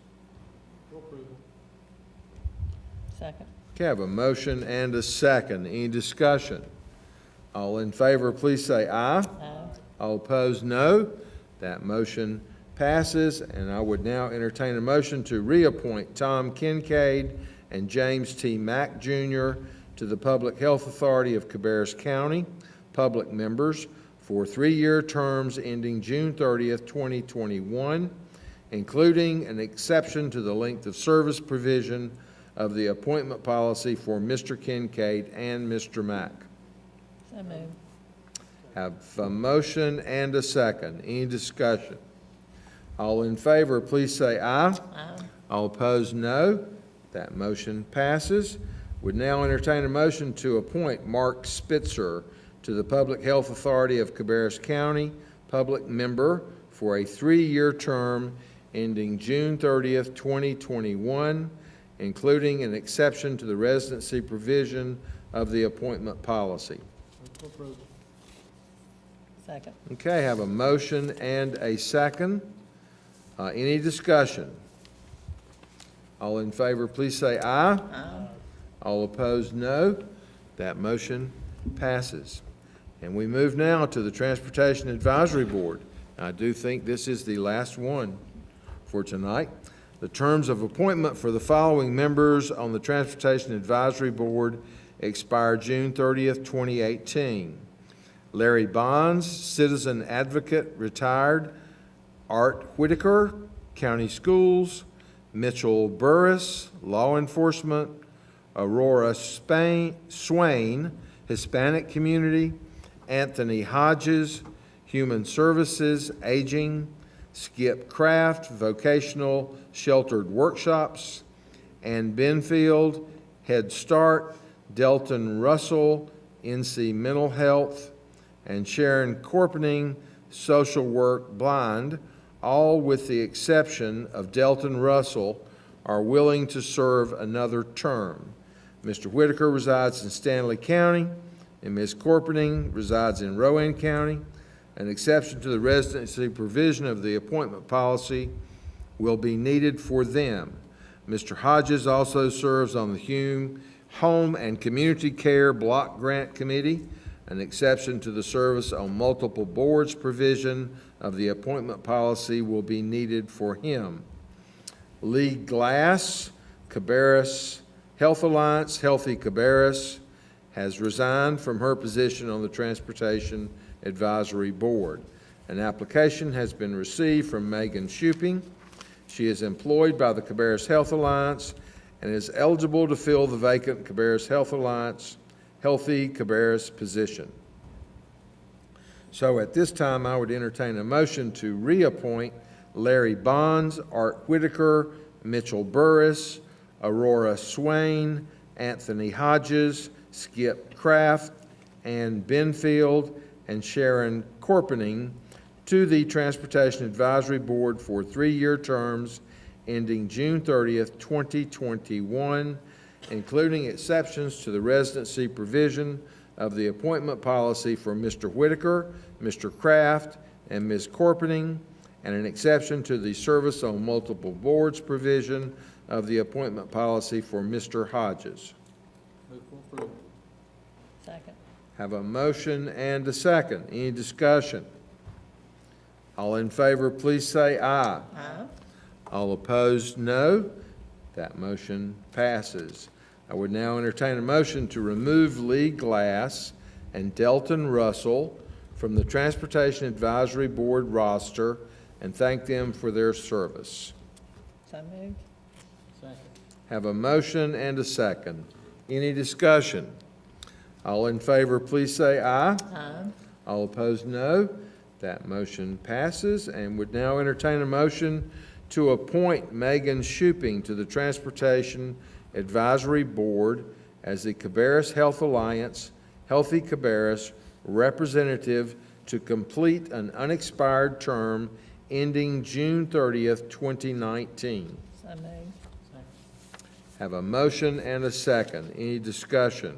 Second. Okay, I have a motion and a second. Any discussion? All in favor, please say aye. Aye. All opposed, no. That motion passes, and I would now entertain a motion to reappoint Tom Kincaid and James T. Mack Jr. to the Public Health Authority of Cabarrus County, public members, for 3-year terms ending June 30th, 2021, including an exception to the length of service provision of the appointment policy for Mr. Kincaid and Mr. Mack. So moved. Have a motion and a second. Any discussion? All in favor, please say aye. Aye. All opposed, no. That motion passes. Would now entertain a motion to appoint Mark Spitzer to the Public Health Authority of Cabarrus County, public member, for a 3-year term ending June 30th, 2021, including an exception to the residency provision of the appointment policy. Second. Okay, have a motion and a second. Any discussion? All in favor, please say aye. Aye. All opposed, no. That motion passes. And we move now to the Transportation Advisory Board. I do think this is the last one for tonight. The terms of appointment for the following members on the Transportation Advisory Board expire June 30th, 2018. Larry Bonds, Citizen Advocate, retired. Art Whitaker, County Schools. Mitchell Burris, Law Enforcement. Aurora Swain, Hispanic Community. Anthony Hodges, Human Services, Aging. Skip Craft, Vocational Sheltered Workshops. Ann Benfield, Head Start. Delton Russell, NC Mental Health. And Sharon Corpening, Social Work Blind, all with the exception of Delton Russell, are willing to serve another term. Mr. Whitaker resides in Stanley County, and Ms. Corpening resides in Rowan County. An exception to the residency provision of the appointment policy will be needed for them. Mr. Hodges also serves on the Home and Community Care Block Grant Committee. An exception to the service on multiple boards provision of the appointment policy will be needed for him. Lee Glass, Cabarrus Health Alliance, Healthy Cabarrus, has resigned from her position on the Transportation Advisory Board. An application has been received from Megan Shuping. She is employed by the Cabarrus Health Alliance and is eligible to fill the vacant Cabarrus Health Alliance Healthy Cabarrus position. So at this time, I would entertain a motion to reappoint Larry Bonds, Art Whitaker, Mitchell Burris, Aurora Swain, Anthony Hodges, Skip Kraft, Ann Benfield, and Sharon Corpening to the Transportation Advisory Board for 3-year terms ending June 30th, 2021, including exceptions to the residency provision of the appointment policy for Mr. Whitaker, Mr. Kraft, and Ms. Corpening, and an exception to the service on multiple boards provision of the appointment policy for Mr. Hodges. Move for approval. Second. Have a motion and a second. Any discussion? All in favor, please say aye. Aye. All opposed, no. That motion passes. I would now entertain a motion to remove Lee Glass and Delton Russell from the Transportation Advisory Board roster and thank them for their service. So moved. Second. Have a motion and a second. Any discussion? All in favor, please say aye. Aye. All opposed, no. That motion passes, and would now entertain a motion to appoint Megan Shuping to the Transportation Advisory Board as the Cabarrus Health Alliance Healthy Cabarrus representative to complete an unexpired term ending June 30th, 2019. So moved. Have a motion and a second. Any discussion?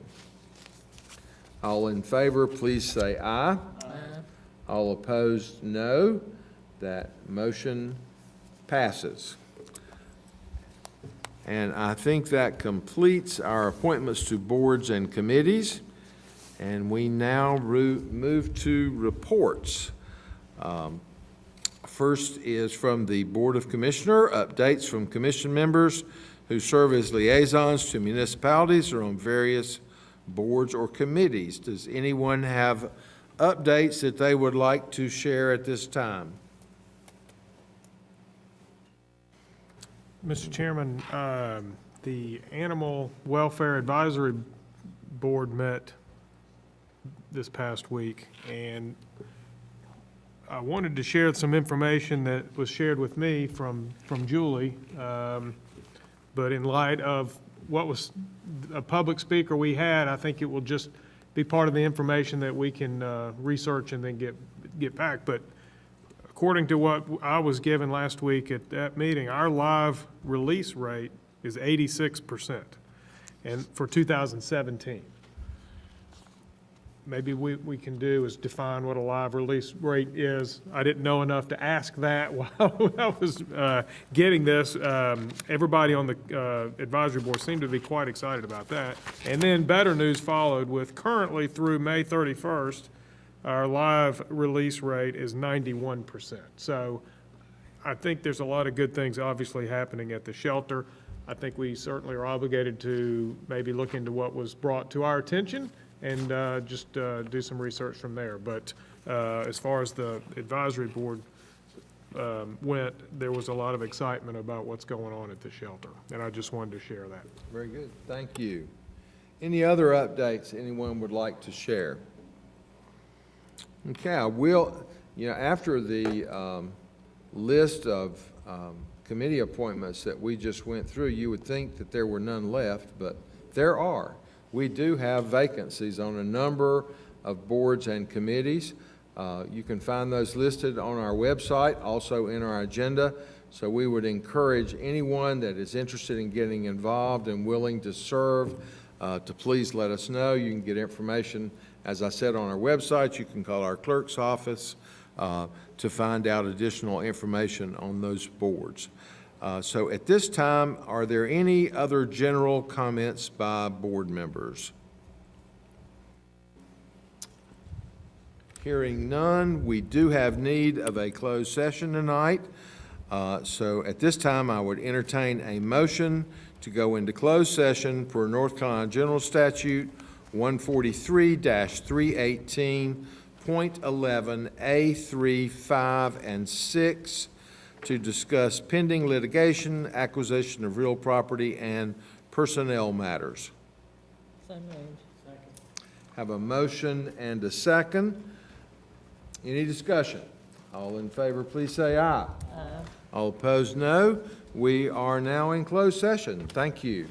All in favor, please say aye. Aye. All opposed, no. That motion passes. And I think that completes our appointments to boards and committees. And we now move to reports. First is from the Board of Commissioners, updates from commission members who serve as liaisons to municipalities or on various boards or committees. Does anyone have updates that they would like to share at this time? Mr. Chairman, the Animal Welfare Advisory Board met this past week, and I wanted to share some information that was shared with me from Julie, but in light of what was a public speaker we had, I think it will just be part of the information that we can research and then get back. But according to what I was given last week at that meeting, our live release rate is 86%, and for 2017. Maybe we can do is define what a live release rate is. I didn't know enough to ask that while I was getting this. Everybody on the advisory board seemed to be quite excited about that. And then better news followed with currently through May 31st, our live release rate is 91%. So I think there's a lot of good things obviously happening at the shelter. I think we certainly are obligated to maybe look into what was brought to our attention and just do some research from there. But as far as the advisory board went, there was a lot of excitement about what's going on at the shelter, and I just wanted to share that. Very good. Thank you. Any other updates anyone would like to share? Okay, I will, after the list of committee appointments that we just went through, you would think that there were none left, but there are. We do have vacancies on a number of boards and committees. You can find those listed on our website, also in our agenda. So we would encourage anyone that is interested in getting involved and willing to serve to please let us know. You can get information, as I said, on our website. You can call our clerk's office to find out additional information on those boards. So at this time, are there any other general comments by board members? Hearing none, we do have need of a closed session tonight. So at this time, I would entertain a motion to go into closed session for North Carolina General Statute 143-318.11 A3, 5, and 6 to discuss pending litigation, acquisition of real property, and personnel matters. So moved. Have a motion and a second. Any discussion? All in favor, please say aye. All opposed, no. We are now in closed session. Thank you.